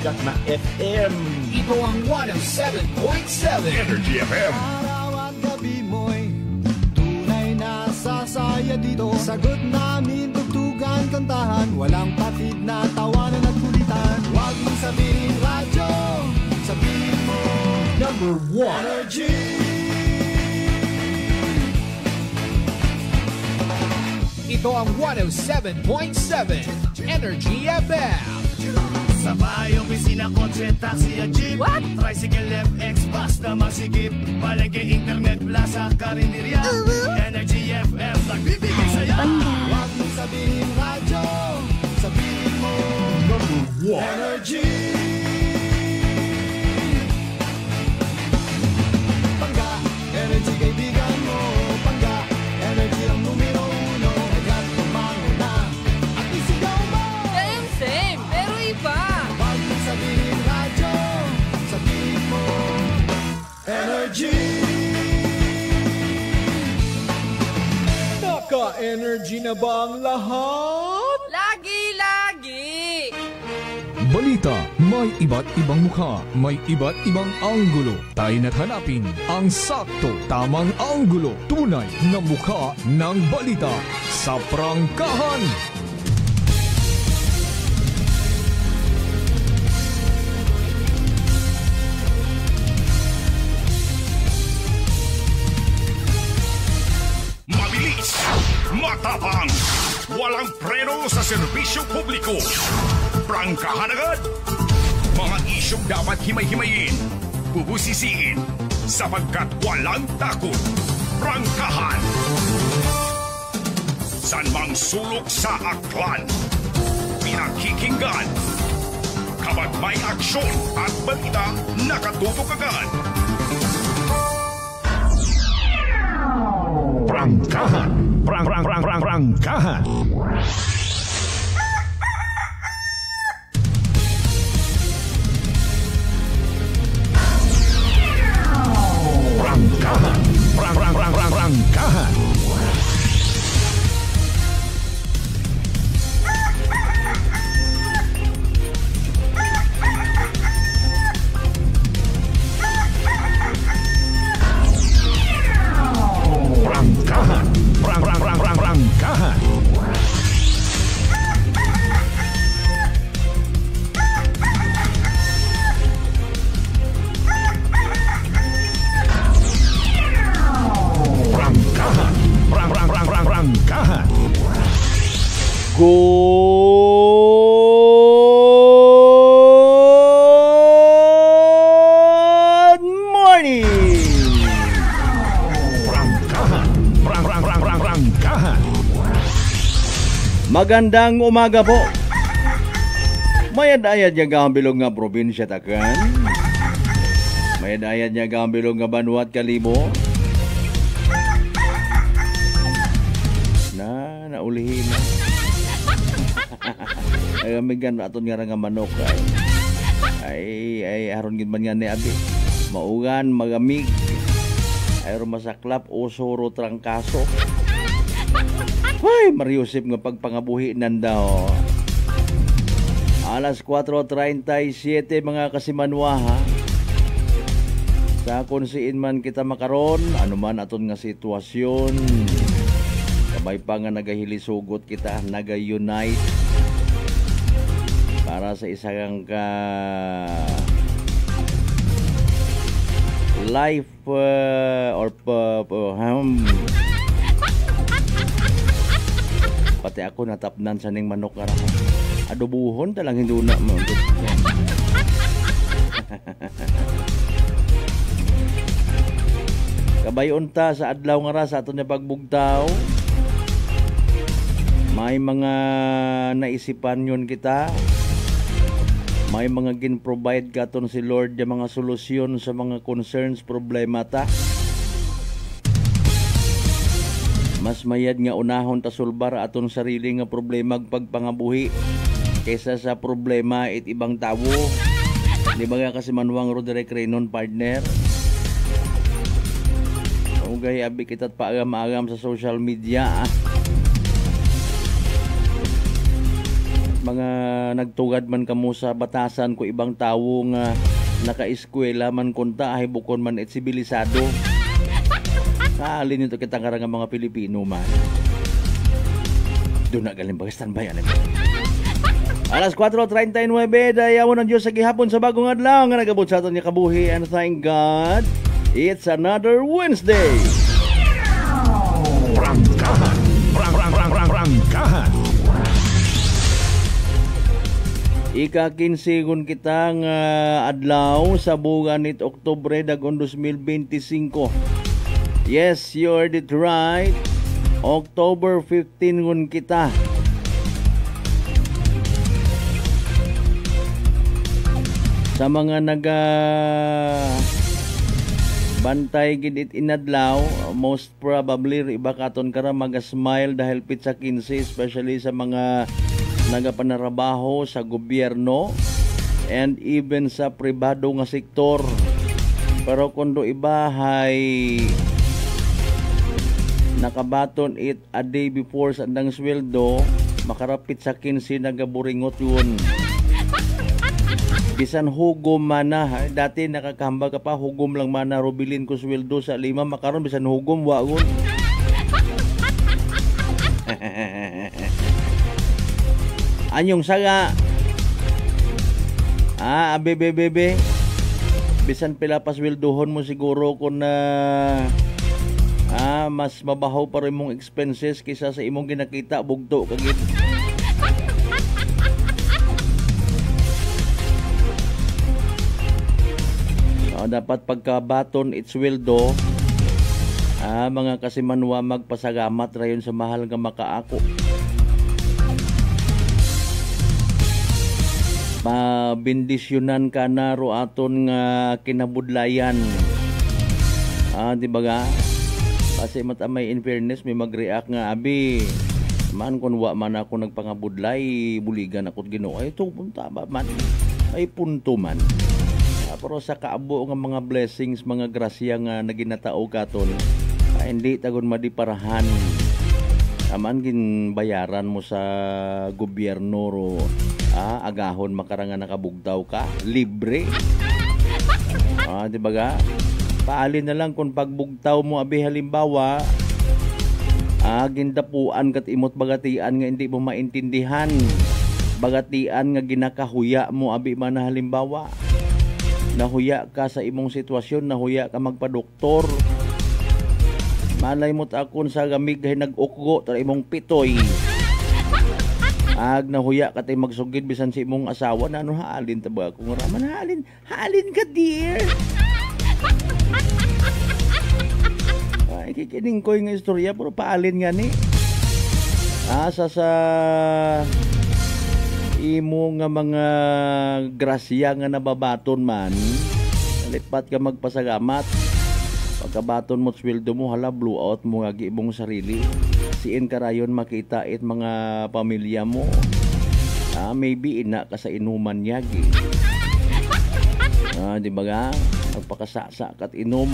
sikat na FM. Ito ang 107.7 Energy FM. Araw at gabi mo'y tunay na sasaya dito. Sagot namin, tugtugan, kantahan, walang patid na tawanan at kulitan. Huwag mong sabihin radyo, sabihin mo Number 1 Energy. Ito ang 107.7 Energy FM. Sa bahay, opisina, kotse, taxi at jeep. What? Tricycle, FX, basta masikip. Palengke, internet, plaza, karinderya. Energy FM, nagbibigay saya. Huwag mong sabihin radyo, sabihin mo Number 1 Energy. Pangga, energy kaibigan mo. Pangga, energy ang numero uno. Agad tumango na at isigaw mo. Same, pero iba. Huwag mong sabihin radyo, sabihin mo Energy. Naka-energy na ba ang lahat? Lagi-lagi. Balita, may iba't ibang mukha, may iba't ibang anggulo. Tayo na't hanapin ang sakto, tamang anggulo, tunay na mukha ng balita sa prangkahan. Mabilis, matapang, walang preno sa serbisyo publiko. Prangkahan agad. Mga isyong dapat himay-himayin, bubusisiin, sapagkat walang takot. Prangkahan. San mang sulok sa aklan, pinakikinggan. Kapag may aksyon at balita, nakatutok agad. Prangkahan. Prangkahan. Prangkahan. Prangkahan. Prangkahan. Prangkahan. Prangkahan. Good morning. Prangkahan. Prangkahan. Magandang umaga po. Mayad-ayad niya gahambilog nga probinsya takan. Mayad-ayad niya gahambilog nga Banwat Kalimo. Naulihin na. Ay amigan aton nga nga manok ay aron gid man nga ni abi. Maugan magamig. Ayro masaklap osoro trangkaso. Hoy, Mariusip nga pagpangabuhi nandaw. Alas 4:37 mga kasimanwaha. Sa kunsiin man kita makaron, anuman aton nga sitwasyon. Kamay pa nga nagahilisugot kita, naga-unite para sa isang life pati ako natapnan sa ning manok karamo. Adobuhon talang hindi na mo. Kabayon ta sa adlaw nga ra sa aton nga pagbugtaw. May mga naisipan yun kita. May mga gin-provide katon si Lord yung mga solusyon sa mga concerns, problema ta. Mas mayad nga unahon ta sulbar aton sarili nga problema pagpangabuhi kaysa sa problema it ibang tawo. Di ba nga kasi Manuang Roderick Renon partner? Ugay abi kita't paagam-agam sa social media. mga nagtugad man kamo sa batasan ko ibang tawo nga naka-eskwela man kunta ay bukon man et sibilisado. Kaalin ito kita nga mga Pilipino man. Doon na galing standby ano. Alas 4:39 dayawan ng Diyos sa gihapon sa bagong adlaw nga nagabot sa aton nga kabuhi, and thank God it's another Wednesday. Prangkahan. Prangkahan. Ika-15 gun kita nga adlaw sa buwan nit Oktubre dagon 2025. Yes, you heard it right. October 15 gun kita. Sa mga naga bantay gid inadlaw, most probably iba katon kara maga-smile dahil pizza 15, especially sa mga nagapanarabaho sa gobyerno and even sa pribado nga sektor. Pero kundo iba hay nakabaton it a day before sa andang sweldo, makarapit sa 15 nagaburingot yun. Bisan hugom mana, dati nakakahamba ka pa, hugom lang mana, rubilin ko sweldo sa 5, makaron bisan hugom, wagon. Anyong saga. Bebe. Bisan pila pa sweldohon mo siguro kung mas mabahaw pa rin mong expenses kaysa sa imong ginakita, bugto kagit. Dapat pagkabaton itsweldo, mga kasimanwa magpasagamat rayon sa mahal nga makaako. Pabindisyonan ka na ro aton nga kinabudlayan. Di ba ga? Kasi matamay in fairness may mag-react nga abi man kun wa man ako nagpangabudlay buligan ako't Ginoo. Ay ito punta ba man? Ay punto man. Pero sa kaabo nga mga blessings, mga grasya nga naginatao katon, hindi tagon madiparahan. Aman gin bayaran mo sa gobyerno ro, agahon makarangan nakabugtaw ka, libre. Di ba ga? Paalin na lang kung pagbugtaw mo abi halimbawa, gindapuan kat imot bagatian nga hindi mo maintindihan. Bagatian nga ginakahuya mo abi man halimbawa. Nahuya ka sa imong sitwasyon, nahuya ka magpa-doktor. Malay mo't akon sa gamig ay nag-ukgo tara imong pitoy. Nahuya ka tay magsugid bisan si imong asawa na ano haalin ta ba kung raman halin ka dear. Ay kikining ko nga istorya pero paalin nga ni. Sa imo nga mga grasya nga nababaton man, lipat ka magpasagamat. Pagkabaton mo sweldo mo, hala blow out mo nga giibong sarili. Siin karayon makita it mga pamilya mo. Maybe ina ka sa inuman yagi. Di ba ga? Magpakasasa kat inom.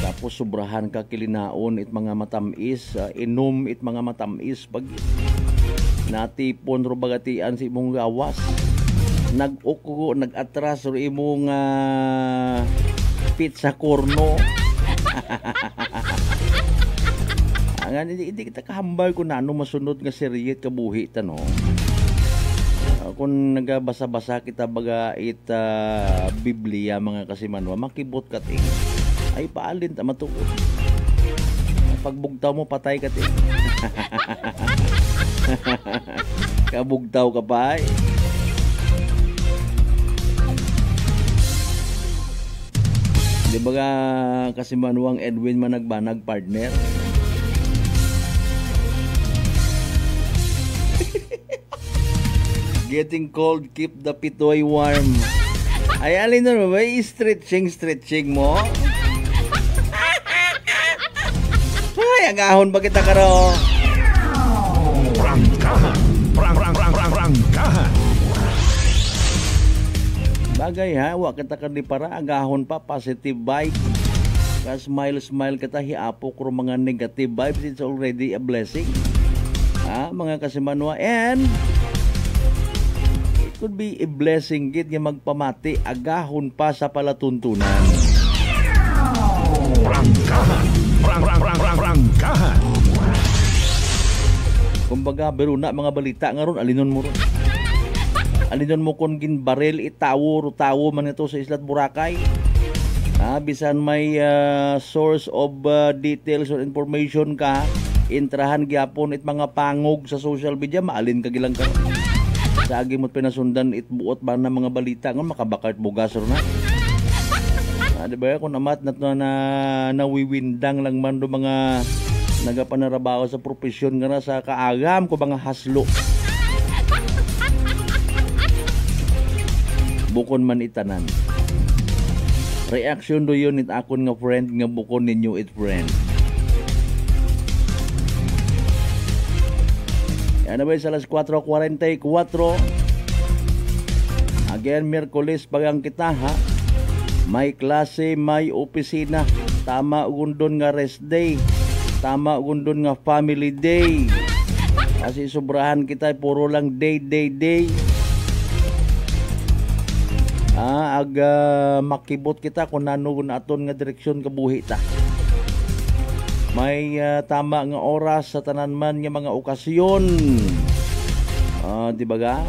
Tapos sobrahan ka kilinaon it mga matamis, inom it mga matamis pag natipon ro bagatian si imong gawas, nag-uko, nag-atras ro imong pizza corno. Hindi kita kahambal kung ano masunod nga seriyet kabuhi ta no. Kung nagabasa-basa kita baga Biblia mga kasimanwa, makibot ka ting ay paalin ta matuod. Pagbugtaw mo patay ka ting. Kabugtaw ka pa Di ba ka kasi manuang Edwin man nagbanag partner? Getting cold, keep the pitoy warm. Ay alin na ba? Stretching mo? Ay, agahon ba kita karo? Prangkahan. Prangkahan. Bagay ha, wa kita kadi para agahon pa positive vibe. Ka smile kita hiapok ro mga negative vibes, it's already a blessing. Mga kasimanwa, and it could be a blessing gid nga magpamati agahon pa sa palatuntunan. Prangkahan. Prangkahan. Kumbaga, biro na mga balita nga ron, alinon mo ron. Alinon mo kung ginbarel itawo man ito sa Islat Boracay. Bisan may source of details or information ka, intrahan gyapon it mga pangog sa social media, maalin ka gilang ka. Sa agi mo't pinasundan it buot ba na mga balita ngon makabakart bugas ron na. Di ba kung amat na nawiwindang lang man do mga nagapanarabaho sa profesyon nga na sa kaagam ko mga haslo. Bukon man itanan. Reaction do yun it akon nga friend nga bukon ninyo it friend. Yan na ba sa alas 4:44. Again, Miyerkules pagang kita ha. May klase, may opisina. Tama ugundon nga rest day. Tama ugundon nga family day. Kasi sobrahan kita puro lang day. Makibot kita kung nano aton nga direksyon kabuhi ta. May tama nga oras sa tanan man nga mga okasyon. Di ba ga?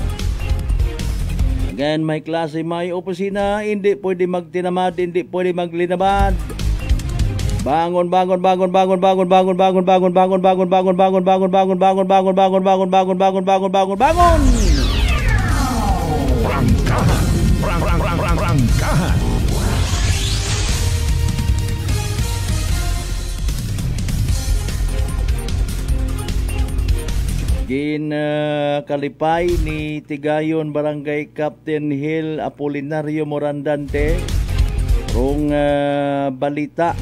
Again, may klase, may opisina, hindi pwede magtinamad, hindi pwede maglinabad. Bangon. Prangkahan. Kalipay ni Tigayon Barangay Captain Hill Apolinario Morandante rong balita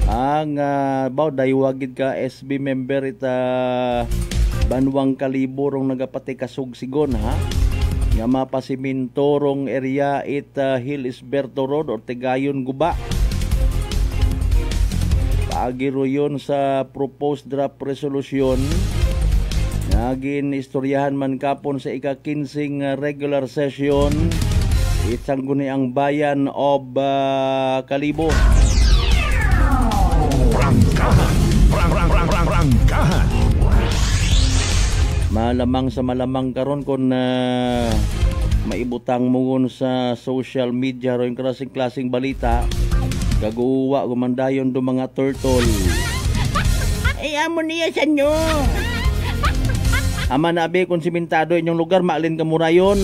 ang daywagid ka SB member ita Banwang Kalibo rong nagapatikasog sigon ha nga mapasiminto rong area ita Hill Isberto Road or Tigayon Guba. Paagiro yun sa proposed draft resolution. Naging istoryahan man kapon sa ika-15 regular session isang guni ang bayan of Kalibo. Prangkahan. Prangkahan. Malamang sa malamang karon kung maibutang mo sa social media ro yung klaseng balita gaguwa gumandayon do mga turtle. Ay amo niya sa nyo. Ama nabi kung simentado inyong lugar, maalin ka murayon,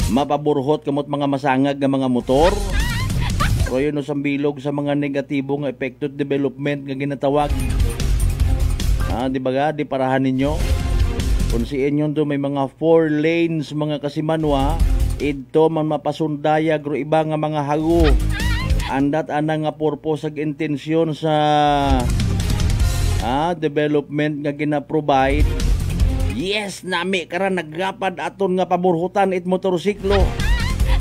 mapaburhot kamot mga masangag nga mga motor. O yun sa bilog sa mga negatibong epekto development nga ginatawag. Di ba ga, di parahan ninyo? Kung si inyo do may mga 4 lanes mga kasimanwa, ito man mapasundaya gro iba nga mga hago. Andat ana nga purpose ag intensyon sa development nga gina-provide. Yes, nami kara naggapad aton nga paburhutan it motorsiklo.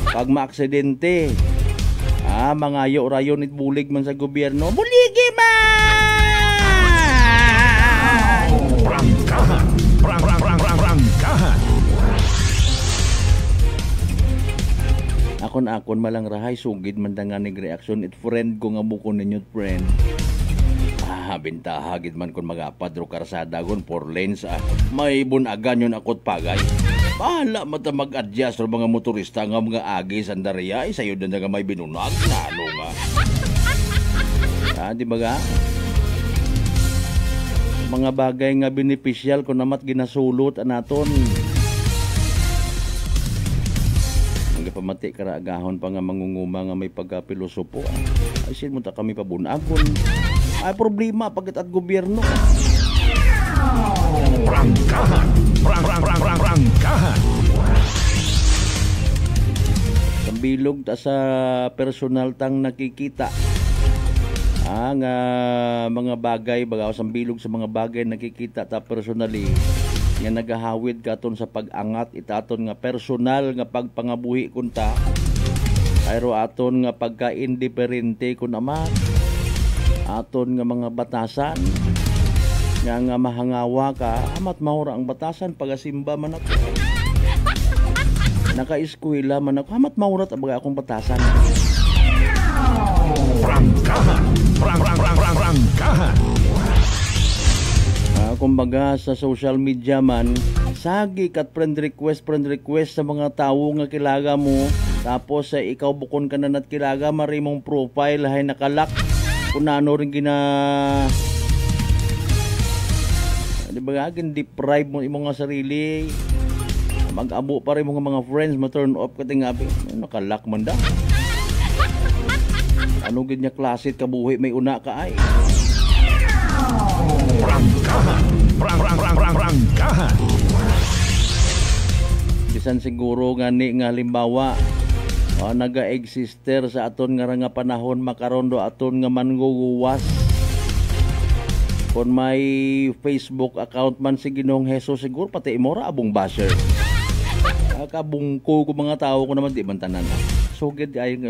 Pag maaksidente, mga rayon it bulig man sa gobyerno. Buligi man! Prangkahan. Prangkahan. Akon malang rahay sugid man dangan ning reaction it friend ko nga bukon ninyo friend. Bintaha gid man kun magapad ro karsada gon 4 lanes may bunagan yon akot pagay. Bahala mata mag-adjust ro mga motorista nga mga agi sandarya sayo na nga may binunag nano nga. Di ba ga? Mga bagay nga beneficial kun namat ginasulot anaton. Ang pamati karaagahon pa nga mangunguma nga may pagkapilosopo. Ay sin mo ta kami pabunagon. Ay problema pagkat at gobyerno. Prangkahan. Prangkahan. Sambilog ta sa personal tang nakikita. Ang mga bagay baga sambilog sa mga bagay nakikita ta personally nga nagahawid katon sa pag-angat itaton nga personal nga pagpangabuhi kunta. Ayro aton nga pagka-indiferente kun ama. Aton nga mga batasan nga mahangawa ka, amat mahura ang batasan pagasimba man ako. Naka-eskwela man ako, amat mahura tabaga akong batasan. Prangkahan. Prangkahan. Kumbaga sa social media man, sagi kat friend request sa mga tao nga kilaga mo. Tapos ikaw bukon ka na nat kilaga, marimong profile hay nakalak. Kung ano rin di ba deprive mo imong nga sarili. Mag-abo pa rin mga friends, ma-turn off ka tingabi. Nakalak man da. Ano ganyan klasit kabuhi may una ka ay. Prangkahan. Prangkahan. Bisan siguro gani nga halimbawa naga-exister sa aton nga panahon makarondo aton nga manguguwas. Kung may Facebook account man si Ginoong Hesus, siguro pati imora abong basher. Kabungko ko mga tao ko naman di man tanan. Sugid ay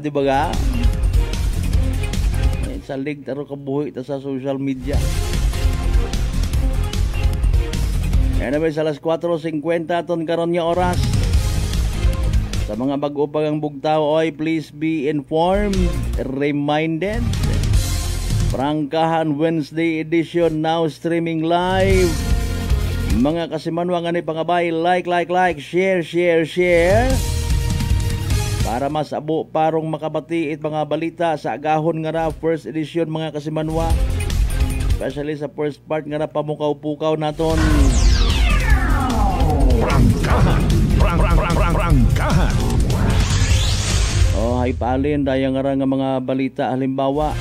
di ba ga? Salig taro kabuhi ta sa social media. Anyway, sa alas 4:50 ton karon nga oras. Sa mga bago pa ang bugtaw, oy, please be informed, reminded. Prangkahan Wednesday edition now streaming live. Mga kasimanwa nga ni pangabay, like, share. Para mas abo parong makabati it mga balita sa agahon nga ra first edition mga kasimanwa. Especially sa first part nga ra pamukaw-pukaw naton. Prangkahan. Prangkahan. Hay palin daya nga ra nga mga balita halimbawa.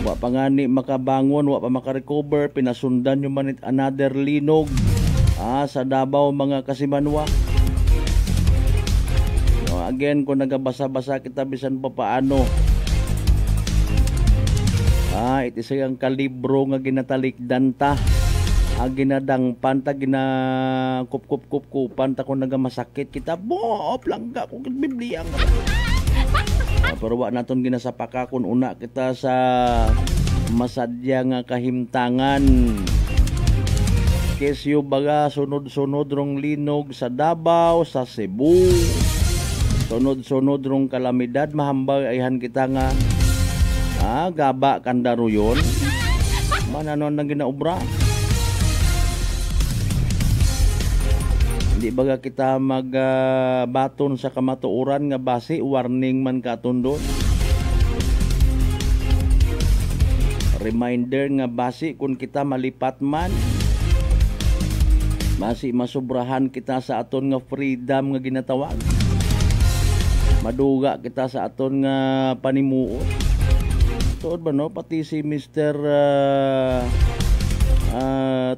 Wa pa ngani makabangon, wa pa makarecover, pinasundan yung manit another linog sa Davao mga kasimanwa. Again, kung nagabasa-basa kita bisan pa paano. Iti sayang kalibro nga ginatalikdan ta. Ginadangpan ta, kup-kup-kupan ta kung nagamasakit kita. Boop lang ka kung Biblia nga. Pero wa naton ginasapaka kung una kita sa masadya nga kahimtangan. Kesyo baga sunod-sunod rong linog sa Davao, sa Cebu. Sunod-sunod rong kalamidad, mahambag ayhan kita nga gaba kandaro yun. Mananon nang ginaobra. Hindi baga kita magbaton sa kamatuoran nga base, warning man katundon. Reminder nga base kung kita malipat man. Basi masubrahan kita sa aton nga freedom nga ginatawag. Maduga kita sa aton nga panimuot. Tuod ba no? Pati si Mr.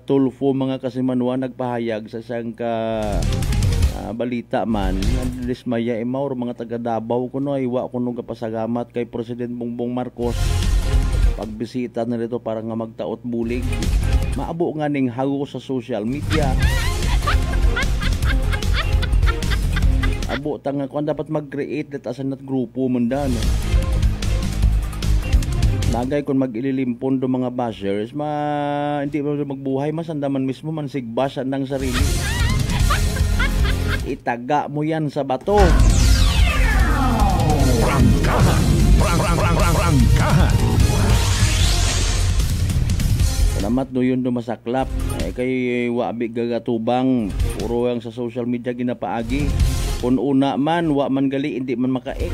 Tulfo mga kasimanwa nagpahayag sa isang balita man. Dismaya imaw mga taga Davao kuno iwa kuno kapasagamat kay President Bongbong Marcos. Pagbisita na nito para nga magtaot bulig. Maabo nga ning hago sa social media. Abo tanga kung dapat mag-create that as a grupo man da no. Bagay kung mag-ililimpon do mga bashers, hindi mo magbuhay masandaman mismo man sigbash ng sarili. Itaga mo yan sa bato. Prangkahan. Prangkahan. Salamat do yun do masaklap. Kay wabi gagatubang. Puro yang sa social media ginapaagi. Kung una man, wa man gali, hindi man makaik.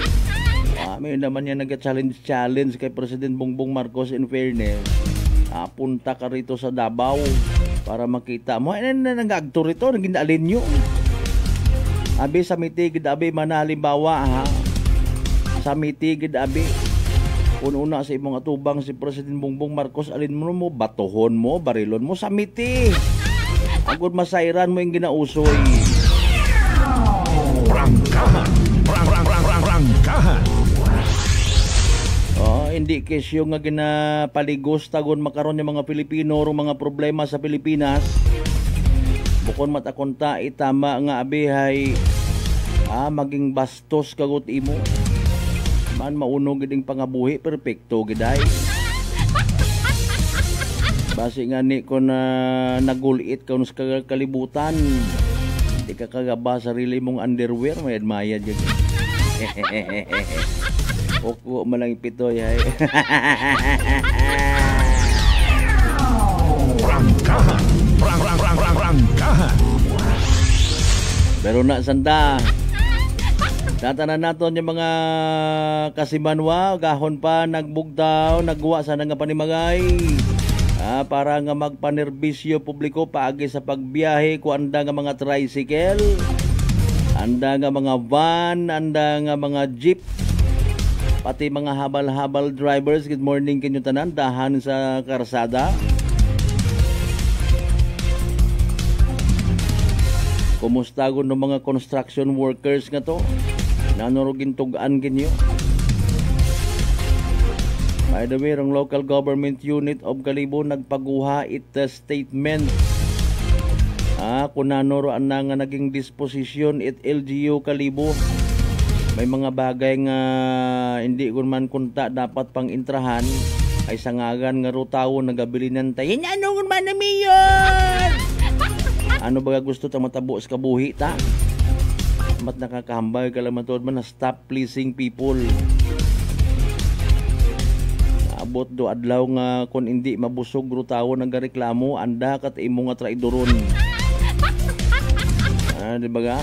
May naman yan nag-challenge kay President Bongbong Marcos in fairness. Punta ka rito sa Davao para makita mo. Nag-agto rito, nag-inalin nyo. Abi sa mitigid, abi manahalimbawa sa mitigid, abi. Kung una sa imong atubang si President Bongbong Marcos, alin mo, batohon mo, barilon mo sa miti. Agod masairan mo yung ginausoy. Prangkahan. Prangkahan. Hindi kesyo nga ginapaligos tagon makaron yung mga Pilipino o mga problema sa Pilipinas. Bukon matakonta itama nga abihay maging bastos kagot imo. Man mauno giding pangabuhi, perfecto giday. Basi nga ni ko na nagulit ka sa kalibutan. Di ka kagaba sarili mong underwear, may admaya dyan. Oko malang pitoy ay. Prangkahan. Prangkahan. Pero na sanda. Tatanan naton yung mga kasimanwa, gahon pa, nagbugdaw, nagwa sa nga panimagay. Para nga magpanerbisyo publiko paagi sa pagbiyahe ko anda nga mga tricycle, anda nga mga van, anda nga mga jeep, pati mga habal-habal drivers. Good morning kinyo tanan, dahan sa karsada. Kumusta ko ng mga construction workers nga to? Nanurugin tugaan kinyo. By the way, ang local government unit of Kalibo nagpaguha it statement. Kung nanuro ang nga naging disposisyon it LGU Kalibo. May mga bagay nga hindi ko man kunta dapat pang intrahan ay sangagan nga rutawo nagabili ng tayo. Ano man na mayor? Ano ba gusto ta matabo sa kabuhi ta? Mat nakakahambay ka lang matod man na stop pleasing people. Abot do adlaw nga kung hindi mabusog rutawo nagareklamo anda kat imo nga traidoron. Di ba ga?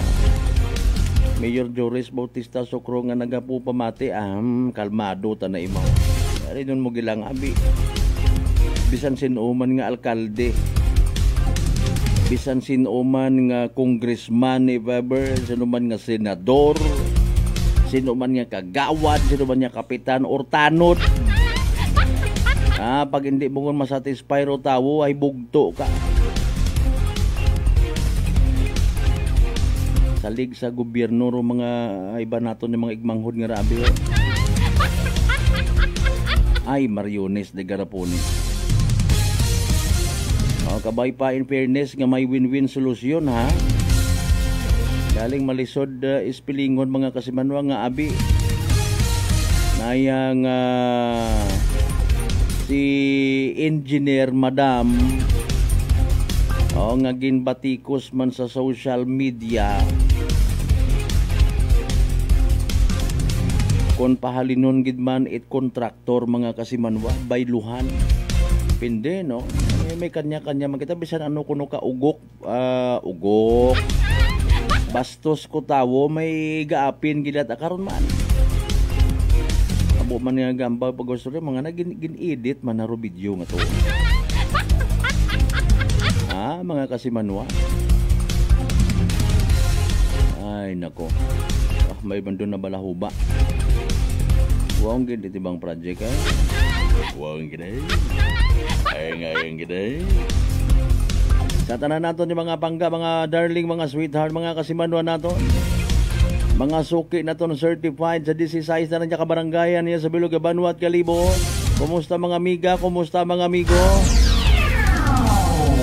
Mayor Joris Bautista Sokro nga nagapu pamati kalmado ta na imo. Ari nun mo gilang abi. Bisan sinuman nga alkalde. Bisan sinuman nga congressman ni Weber, sinuman nga senador, sinuman nga kagawad, sinuman nga kapitan or tanod. Pag hindi mo masatisfy ro tawo ay bugto ka. Salig sa gobyerno ro mga iba naton ng mga igmanghod nga rabi. Ay Mariones de Garaponi. Kabay pa in fairness nga may win-win solusyon ha. Galing malisod ispilingon mga kasimanwa nga abi. Nayang si engineer madam nga ginbatikos man sa social media. Kon pahalinon gid man it contractor mga kasimanwa bayluhan. Pinde no. May kanya-kanya makita bisan ano kuno ka ugok bastos ko tawo may gaapin gilat karon man abo man nga gamba pag gusto mga gin-edit man na video nga to mga kasimanwa ay nako may bando na balahuba wong gid itibang project wong gid ayang gid. Sa tanan naton yung mga pangga, mga darling, mga sweetheart, mga kasimanwa naton. Mga suki naton certified sa 16 na niya kabarangayan niya sa Bilog, Banwa at Kalibo. Kumusta mga amiga? Kumusta mga amigo?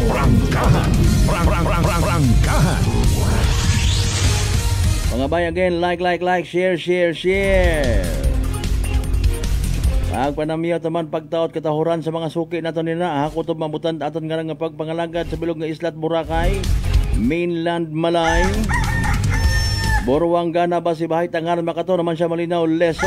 Prangkahan. Prangkahan. Mga bay again, like, share. Ang panamiyaw taman pagtaot katahuran sa mga suki nato nila kutob mabutan aton nga nga pagpangalagad sa bilog nga islat Boracay, mainland Malay, Boruanga na ba si bahay tangaran makato naman siya malinaw Leso,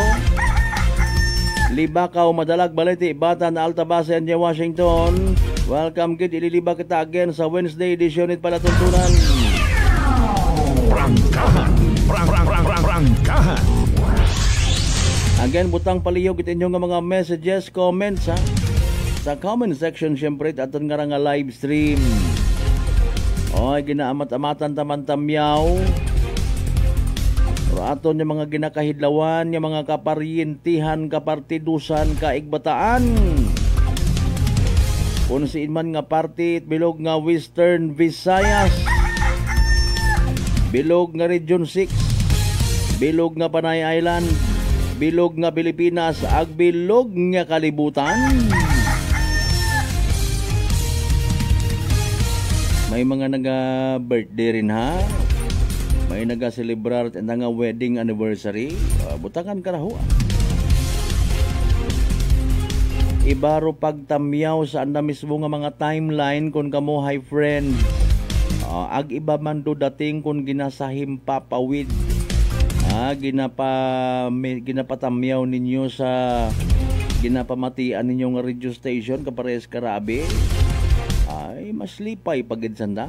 Libakaw Madalag Balete Batan Altabase and Washington. Welcome kid ililiba kita again sa Wednesday edition it pala tuntunan. Prangkahan. Again, butang palihog ito inyong mga messages, comments sa comment section syempre aton nga nga live stream. Ginaamat-amatan taman tamyaw. Pero aton yung mga ginakahidlawan, yung mga kaparyentihan, kapartidusan, kaigbataan. Kung siin man nga party, bilog nga Western Visayas, bilog nga Region 6, bilog nga Panay Island, bilog nga Pilipinas, ag bilog nga kalibutan. May mga naga-birthday rin ha. May naga-celebrar at nga wedding anniversary. Butangan ka na ho. Ibaro pagtamyaw sa anda mismo nga mga timeline kung kamo hi friend. Ag iba man do dating kung ginasahim papawid. Ginapatamyaw ninyo sa ginapamatian ninyo nga radio station kapares karabi. Ay mas lipay pagid sanda.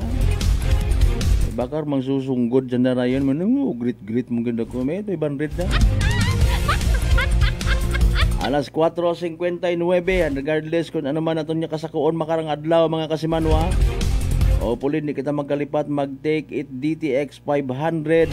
Bakar magsusunggod dyan na rayon man, grit mo ganda ko, may ito ibang rit na. Alas 4:59, regardless kung ano man natin niya kasakuon makarang adlaw mga kasimanwa. O pulin, di kita magkalipat, mag-take it DTX 500.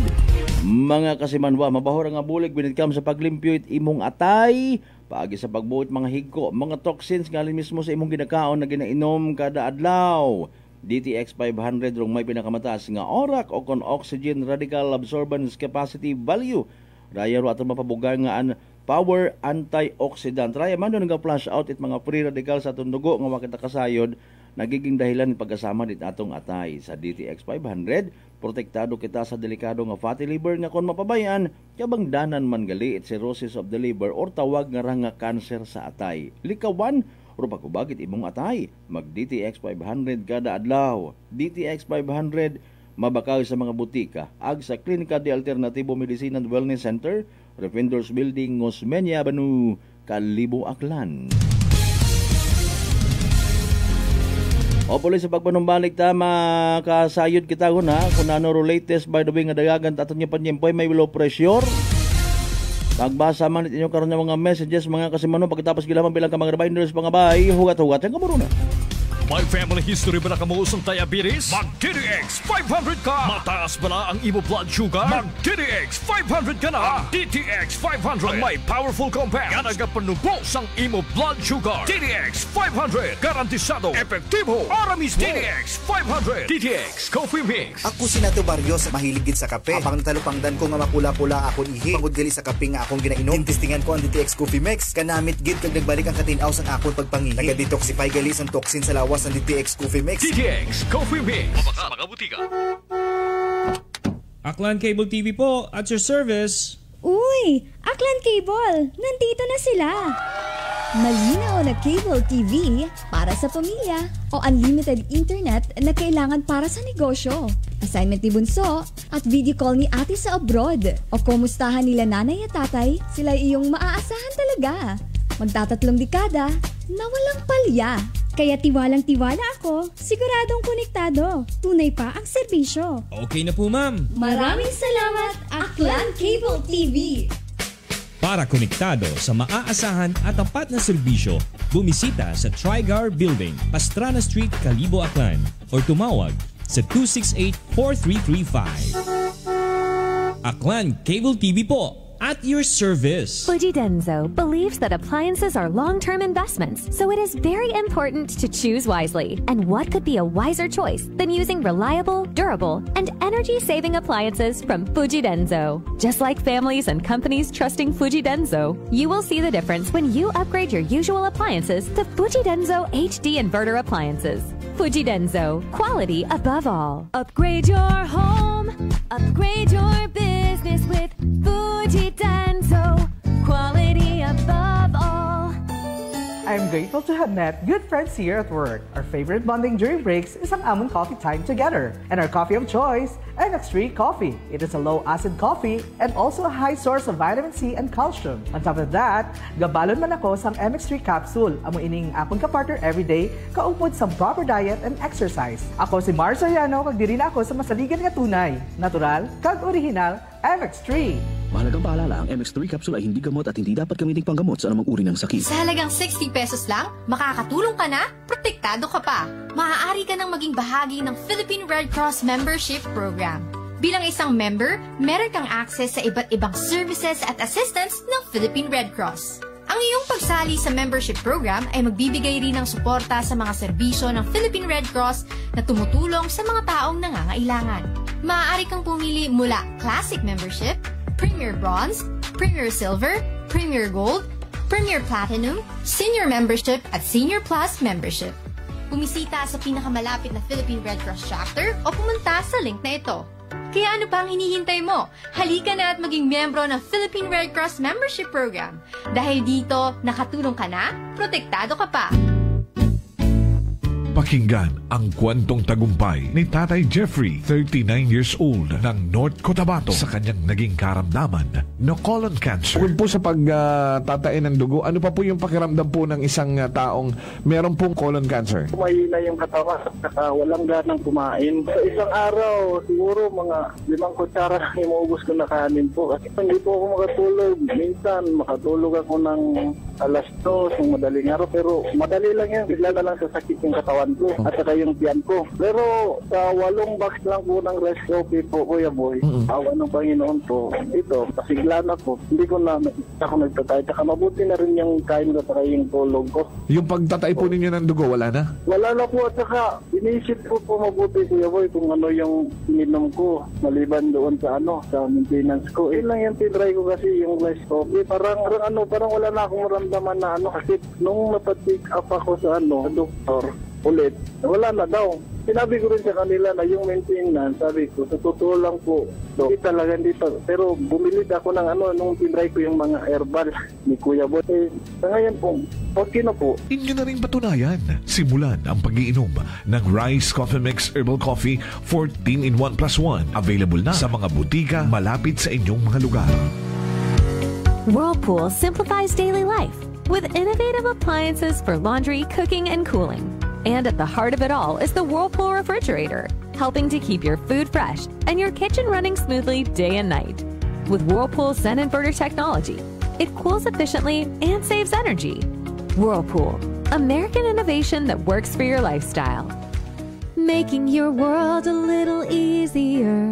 Mga kasimanwa, mabahor nga bulig when it comes sa paglimpyo it imong atay, paagi sa pagbuhit mga higko, mga toxins ngalin mismo sa imong ginakaon na ginainom kada adlaw. DTX 500 rong may pinakamataas nga orak o kon oxygen radical absorbance capacity value. Raya ro aton mapabugar nga power antioxidant. Raya man doon nga flush out it mga free radical sa atong dugo nga makita kasayod nagiging dahilan pagkasama dit atong atay. Sa DTX 500 protektado kita sa delikado nga fatty liver nga kon mapabayan kabang danan man gali it cirrhosis of the liver or tawag nga nga cancer sa atay. Likawan o pagkubagit imong atay, mag DTX 500 kada adlaw. DTX 500 mabakaw sa mga butika, ag sa Klinika de Alternatibo Medicine and Wellness Center, Refendors Building, Ngosmeña, Banu, Kalibo, Aklan. O puli sa pagpanumbalik ta, makasayod kita ko na, kung ano latest by the way nga dagagan taton niya panyempoy may low pressure. Pagbasa man ninyo karon ng mga messages mga kasimano pagkatapos gilaman bilang ka mga reminders mga bay hugat-hugat ang kamuro na. May family history ba na kamuusong diabetes? Mag-DTX 500 ka! Mataas ba na ang imo blood sugar? Mag-DTX 500 ka na! Ang DTX 500 ang may powerful compounds nga nagapanubos ang imo blood sugar. DTX 500 garantisado, epektibo, para mismo. DTX 500 DTX Coffee Mix. Ako si Nato Barrios, mahilig gid sa kape. Apang natalupangdan ko nga mapula-pula akong ihi. Pangud gali sa kape nga akong ginainom. Tintistingan ko ang DTX Coffee Mix. Kanamit gid kag nagbalik ang katinaw sa akong pagpangihi. Naga-detoxify gali ang toxin sa lawas ng DTX Coffee Mix. DTX Coffee Mix. Mga butika. Aklan Cable TV po, at your service. Uy! Aklan Cable! Nandito na sila! Malinaw na cable TV para sa pamilya o unlimited internet na kailangan para sa negosyo. Assignment ni Bunso at video call ni ate sa abroad. O kumustahan nila nanay at tatay, sila iyong maaasahan talaga. Magtatatlong dekada na walang palya. Kaya tiwalang-tiwala ako, siguradong konektado. Tunay pa ang serbisyo. Okay na po, ma'am. Maraming salamat, Aklan Cable TV. Para konektado sa maaasahan at tapat na serbisyo, bumisita sa Trigar Building, Pastrana Street, Kalibo, Aklan or tumawag sa 268-4335. Aklan Cable TV po. At your service. Fuji Denso believes that appliances are long-term investments, so it is very important to choose wisely. And what could be a wiser choice than using reliable, durable, and energy-saving appliances from Fuji Denso? Just like families and companies trusting Fuji Denso, you will see the difference when you upgrade your usual appliances to Fuji Denso HD Inverter appliances. Fuji Denso, quality above all. Upgrade your home, upgrade your business with Fuji Denso, quality above all. I'm grateful to have met good friends here at work. Our favorite bonding during breaks is ang amon coffee time together. And our coffee of choice, MX3 Coffee. It is a low-acid coffee and also a high source of vitamin C and calcium. On top of that, gabalon man ako sa MX3 capsule. Amo ining akong kapartner everyday, kaupod sa proper diet and exercise. Ako si Mars Soriano, kag diri na ako sa masaligan nga tunay, natural, kag original, MX3. Mahalagang paalala, ang MX3 capsule ay hindi gamot at hindi dapat gamiting panggamot sa anumang uri ng sakit. Sa halagang 60 pesos lang, makakatulong ka na, protektado ka pa. Maaari ka nang maging bahagi ng Philippine Red Cross Membership Program. Bilang isang member, meron kang access sa iba't ibang services at assistance ng Philippine Red Cross. Ang iyong pagsali sa membership program ay magbibigay rin ng suporta sa mga serbisyo ng Philippine Red Cross na tumutulong sa mga taong nangangailangan. Maaari kang pumili mula Classic Membership, Premier Bronze, Premier Silver, Premier Gold, Premier Platinum, Senior Membership at Senior Plus Membership. Bumisita sa pinakamalapit na Philippine Red Cross chapter o pumunta sa link na ito. Kaya ano pa ang hinihintay mo? Halika na at maging miyembro ng Philippine Red Cross Membership Program. Dahil dito, nakatulong ka na, protektado ka pa. Pakinggan ang kwentong tagumpay ni Tatay Jeffrey, 39 years old, ng North Cotabato sa kanyang naging karamdaman na colon cancer. Bukod po sa pagtatain ng dugo, ano pa po yung pakiramdam po ng isang taong meron pong colon cancer? Mahina yung katawan at walang ganang kumain. Sa isang araw, siguro mga 5 kutsara lang imuubos ko na kanin po. Kasi hindi po ako makatulog. Minsan, makatulog ako ng alas 2 ng madaling araw. Pero madali lang yan. Bigla na lang sasakit yung katawan ko at saka yung tiyan ko. Pero sa 8 box lang po ng rice coffee po, Kuya Boy, awa ng Panginoon po, ito, pasiglan ako. Hindi ko na ako nagtatay. Saka mabuti na rin yung kain ko at yung tulog ko. Yung pagtatay po ninyo ng dugo, wala na? Wala na po at saka inisip ko po mabuti, Kuya Boy, kung ano yung ininom ko maliban doon sa sa maintenance ko. Yun lang yung tinry ko kasi yung rice coffee. Parang wala na akong maramdaman na kasi nung napatik up ako sa doktor, ulit, wala na daw. Sinabi ko rin sa kanila na yung maintenance, sabi ko, sa totoo lang po, hindi talaga dito. Pero bumili ako ng nung tinry ko yung mga herbal ni Kuya Boy. Sa ngayon po, okay na po. Inyo na rin patunayan. Simulan ang pag-iinom ng Rice Coffee Mix Herbal Coffee 14-in-1+1. Available na sa mga butika malapit sa inyong mga lugar. Whirlpool simplifies daily life with innovative appliances for laundry, cooking, and cooling. And at the heart of it all is the Whirlpool refrigerator, helping to keep your food fresh and your kitchen running smoothly day and night. With Whirlpool Zen Inverter technology, it cools efficiently and saves energy. Whirlpool, American innovation that works for your lifestyle. Making your world a little easier.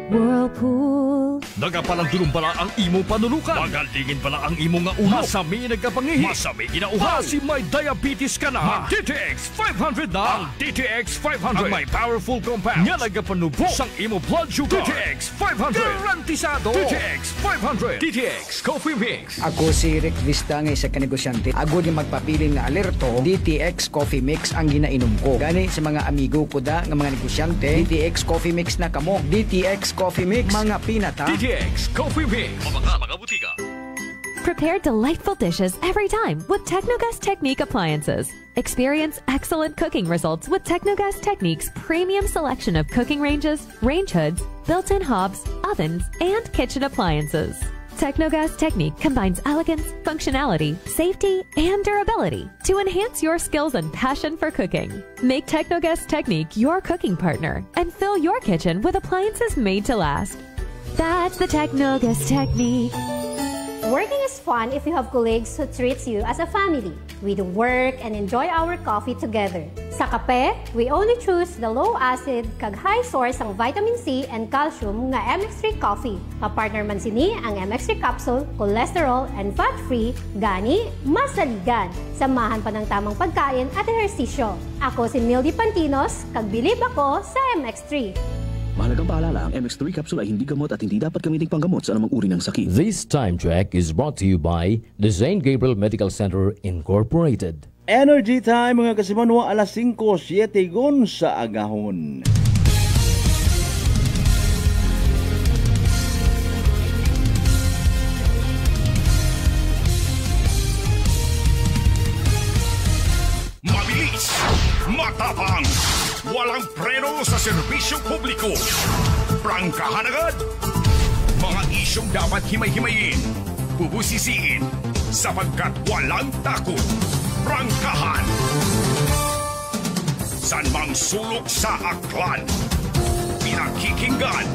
Whirlpool. Nagapalang pala ang imo panulukan. Magalingin pala ang imo nga ulo. Masami nagkapangihi. Masami ginauhan. Kasi may diabetes ka na. DTX 500 na. Ang DTX 500. Ang may powerful compounds. Nga nagapanubo sang imo blood sugar. DTX 500. Garantisado. DTX 500. DTX Coffee Mix. Ako si Rick Vista nga isa ka negosyante. Ako di magpapiling na alerto. DTX Coffee Mix ang ginainom ko. Gani sa mga amigo ko da nga mga negosyante. DTX Coffee Mix na kamo. DTX Coffee Mix, mga pinata. DTX Coffee Mix. Mga butika. Prepare delightful dishes every time with Technogas Technique appliances. Experience excellent cooking results with Technogas Technique's premium selection of cooking ranges, range hoods, built-in hobs, ovens, and kitchen appliances. Technogas Technique combines elegance, functionality, safety, and durability to enhance your skills and passion for cooking. Make Technogas Technique your cooking partner and fill your kitchen with appliances made to last. That's the Technogas Technique. Working is fun if you have colleagues who treats you as a family. We do work and enjoy our coffee together. Sa kape, we only choose the low-acid kag high source ang vitamin C and calcium nga MX3 coffee. Kapartner man sini ang MX3 capsule, cholesterol and fat-free, gani, masaligan. Samahan pa ng tamang pagkain at ehersisyo. Ako si Mildy Pantinos, kag bilib ako sa MX3. Mahalagang paalala, ang MX3 capsule ay hindi gamot at hindi dapat gamiting panggamot sa anumang uri ng sakit. This time check is brought to you by the St. Gabriel Medical Center Incorporated. Energy time mga kasimanwa, alas 5:07 sa agahon. Mabilis, matapang, walang preno sa serbisyo publiko. Prangkahan agad. Mga isyong dapat himay-himayin, bubusisiin, sapagkat walang takot. Prangkahan. San mang sulok sa aklan, pinakikinggan.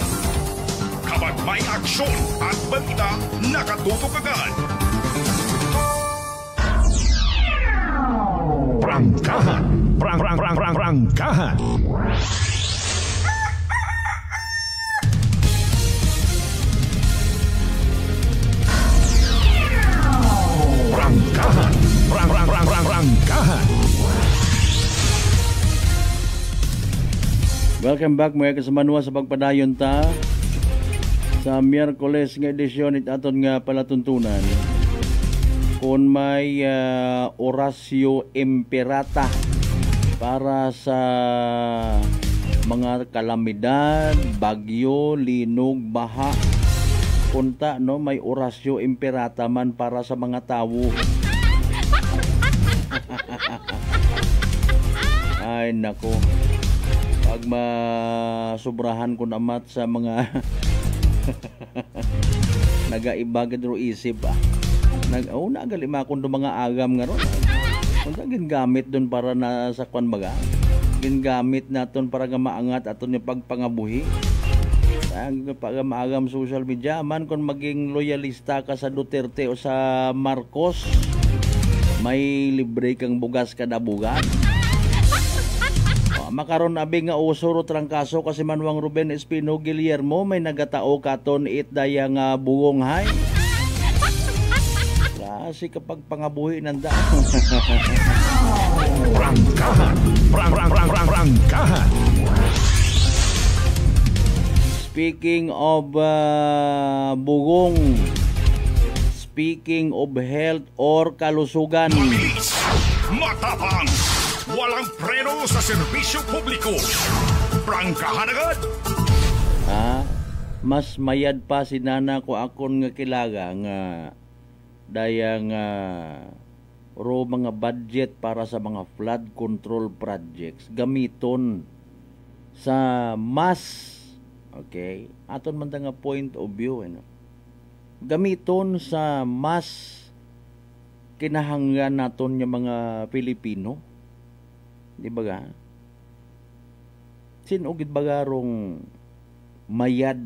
Kapag may aksyon at balita, nakatutok agad. Prangkahan. Prangkahan. Prangkahan. Prangkahan. Welcome back mga kasamanwa sa pagpadayon ta sa Miyerkules nga edisyon it aton nga palatuntunan. Kung may Horacio Imperata para sa mga kalamidad, bagyo, linog, baha. Punta no, may orasyo imperata man para sa mga tao. Ay nako. Pag masubrahan ko namat sa mga nagaibagad ro isip nagalima ko do mga agam nga ron. Kung gingamit doon para na sa kwan baga. Gingamit naton para nga maangat aton yung pagpangabuhi. Ang pagamaagam social media man kung maging loyalista ka sa Duterte o sa Marcos, may libre kang bugas kada bugan. Makaron abi nga usuro trangkaso kasi Manwang Ruben Espino Guillermo may nagatao katon it daya nga bugong hay. Kasi kapag pangabuhi nanda. Prangkahan. Prangkahan. Speaking of bugong, speaking of health or kalusugan. Matapang, walang preno sa serbisyo publiko. Prangkahan agad. Mas mayad pa si nana ko akon nga kilaga nga dayang ro mga budget para sa mga flood control projects gamiton sa mas okay aton man nga point of view gamiton sa mas kinahanglan naton nga mga Pilipino, di ba ga? Sinugid bagarong mayad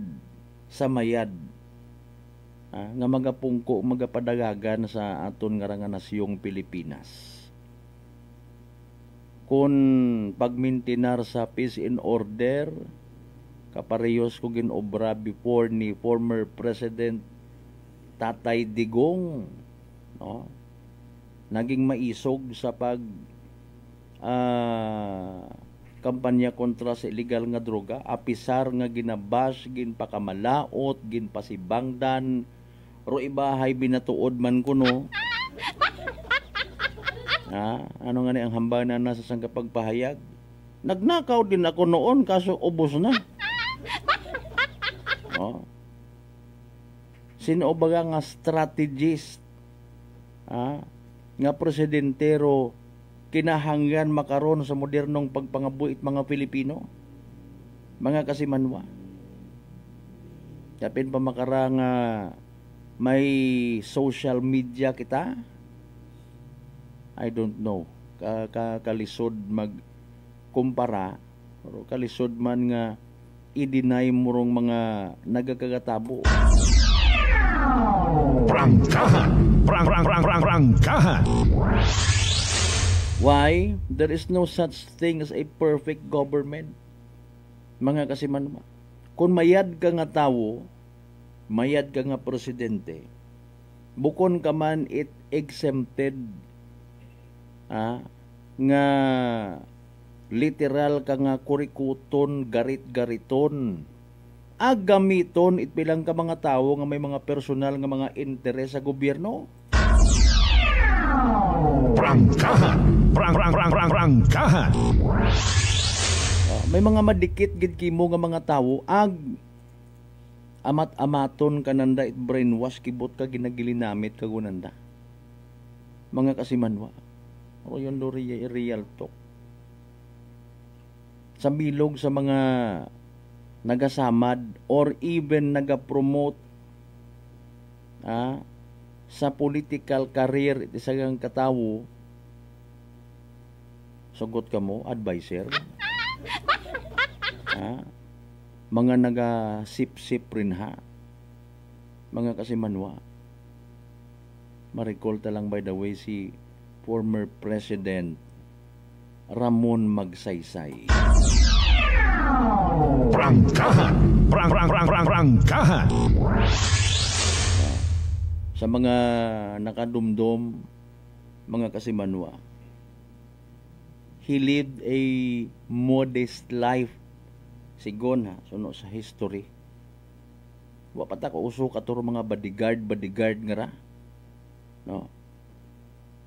sa mayad nga magapungko magapadagagan sa aton nga nasyong Pilipinas. Kung pagmintinar sa peace and order kaparehos ko ginobra before ni former President Tatay Digong, no? Naging maisog sa pag kampanya kontra sa illegal nga droga, apisar nga ginabash, ginpakamalaot, ginpasibangdan, ro ibahay binatuod man kuno. Ano nga ni ang hambana na sa sangkapagpahayag? Nagnakaw din ako noon kaso ubos na. Sino baga nga strategist nga presidentero kinahanglan makaron sa modernong pagpangabuit mga Pilipino, mga kasimanwa. Kapin pa makarang may social media kita, I don't know kalisod magkumpara pero kalisod man nga i-deny murong mga nagakagatabo. Prangkahan. Prangkahan. Why? There is no such thing as a perfect government. Mga kasimanwa. Kung mayad ka nga tawo, mayad ka nga presidente, bukon ka man it exempted nga literal ka nga kurikuton, garit-gariton, agamiton it bilang ka mga tawo nga may mga personal nga mga interes sa gobyerno. Prangkahan. Prangkahan. May mga madikit gid kimo nga mga tawo amat-amaton kananda it brainwash kibot ka ginagilinamit kagunanda. Mga kasimanwa. O yun do real talk. Sa bilog sa mga nagasamad or even nagapromote sa political career isagang katawo, sugot ka mo advisor, mga naga-sip-sip rin mga kasimanwa. Ma-recall talang by the way si former President Ramon Magsaysay. Prangkahan. Prangkahan. Sa mga nakadumdum, mga kasimanwa, he lived a modest life. Sigon suno sa history. Wa pata ko uso katuro mga bodyguard nga ra. No.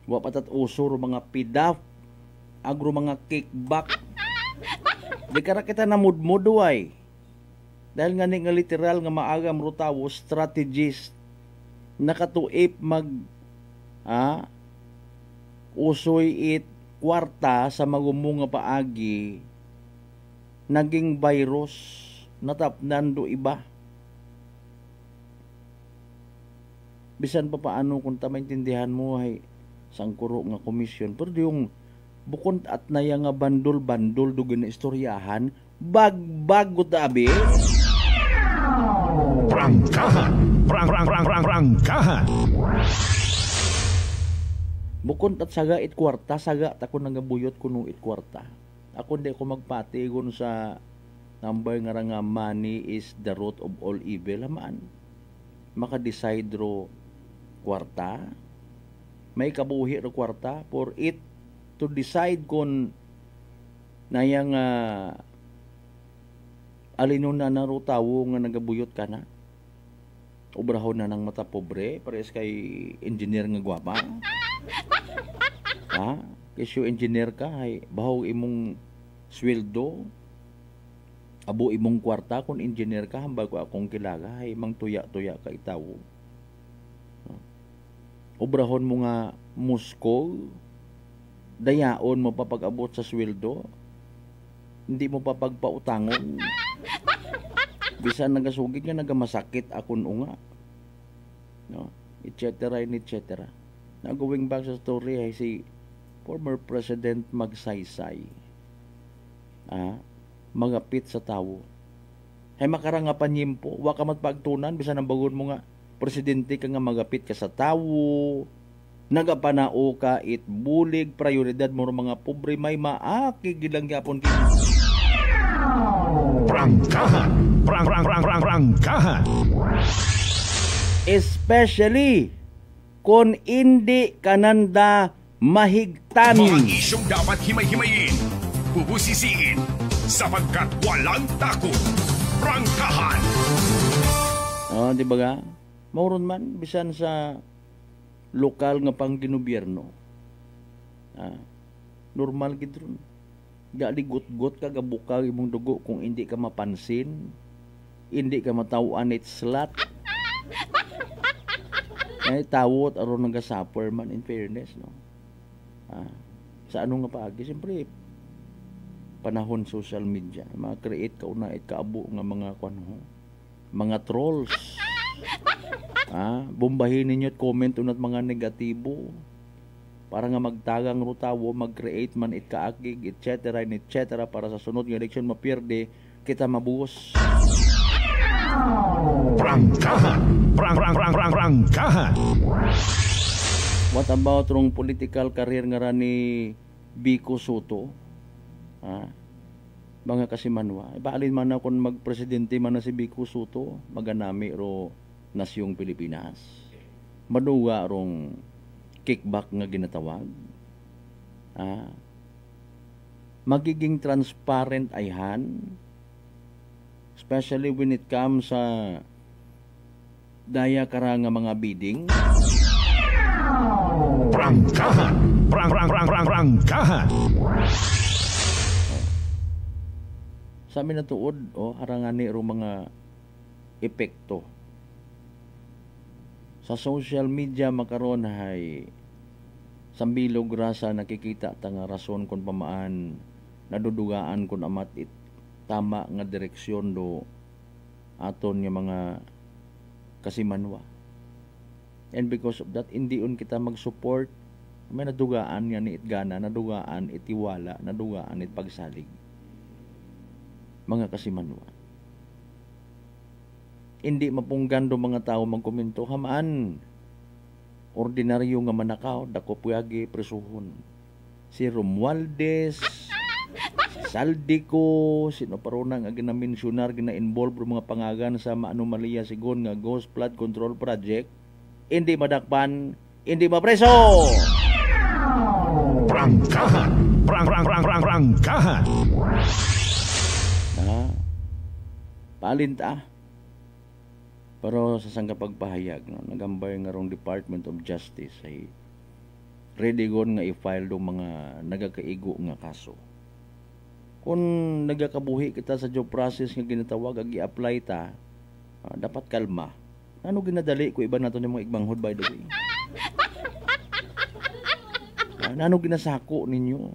Wa patat uso ro mga pidaf, agro mga kickback. Di kara kita namudmuduay. Dahil nga nga literal nga maagam rutawo, strategist, nakatuip usoy it kwarta sa magumunga paagi, naging virus, natapnan do iba. Bisan pa paano kung maintindihan mo ay sangkuro nga komisyon. Pero yung bukod at naya nga bandol-bandol do gina istoryahan, bag-bago tabi. Prangkahan! Prangkahan! Bukod at saga it kwarta, saga tako nagabuyot kuno it kwarta. Ako hindi ko magpatigon sa number nga money is the root of all evil. Hamaan, maka-decide ro kwarta. May kabuhi ro kwarta for it to decide kung nayang alinon na ro tawo nga nagabuyot ka na. Obrahon na ng mata pobre, pares kay engineer nga gwapa. Ha? Kasi engineer ka, ay bahaw imong sweldo, abo imong kwarta kung engineer ka, hambag akong kilaga, ay mang tuya-tuya ka itawo. Obrahon mo nga musko, dayaon mo papag-abot sa sweldo, hindi mo papagpautangon. Bisan nagasugid nga nagamasakit akon unga. No? Et cetera and et cetera. Na going back sa story ay si former President Magsaysay. Magapit sa tawo. Ay makarangapan nyimpo, wa ka matpagtunan bisan ang bagon mo nga presidente ka nga magapit ka sa tawo. Nagapanao ka it bulig prioridad mo mga pobre may maaki gilang gyapon kini. Prangkahan! Prangkahan! Especially kung hindi kananda mahigtan. Mga isyong dapat himay-himayin, bubusisiin, sapagkat walang takot. Prangkahan! Di ba ga? Mauron man, bisan sa lokal nga pang ginubyerno. Normal gidron. Gali gut-gut ka gabukag imong dugo kung hindi ka mapansin, hindi ka matawaan it slat. Ay tawot aron nagasuffer man in fairness, no. Sa ano nga paagi, siyempre panahon social media, ma-create ka una it kaabo nga mga mga trolls. Bombahin ninyo at comment unat mga negatibo. Para nga magtagang rutawo, mag-create man it kaagig, etc. and etc. para sa sunod ng eleksyon mapierde, kita mabuhos. Prangkahan! Prangkahan! What about rong political career nga ni Vico Soto? Mga kasimanwa. Ibaalin man na kung magpresidente man na si Vico Soto, maganami ro nasyong Pilipinas. Maduga rong kickback nga ginatawag. Magiging transparent ayhan, especially when it comes sa daya kara nga mga bidding. Prangkahan! Prangkahan! Sa amin na tuod, harangani ro mga epekto. Sa social media makaron hay sambilog rasa nakikita ta nga rason kung pamaan nadudugaan kung amat it tama nga direksyon do aton nga mga kasimanwa. And because of that, hindi kita mag-support, may nadugaan nga ni itgana, nadugaan itiwala, nadugaan it pagsalig. Mga kasimanwa. Hindi mapunggan do mga tao magkomento, hamaan ordinaryo nga manakaw, dako puyagi presuhon. Si Romualdez, si Saldico, sino paruna nga ginamensionar, gina-involve mga pangagan sa anomalya sigon nga Ghost Flood Control Project, hindi madakpan, hindi mapreso. Prangkahan! Prangkahan! Palinta. Pero sa sangka pagpahayag, nagambay nga rong Department of Justice ay ready gon nga i-file do mga nagakaigo nga kaso. kung nagakabuhi kita sa job process nga ginatawag, ag i-apply ta, dapat kalma. Ano ginadali ko iba nato ng mga igmanghod by the way? Ano ginasako ninyo?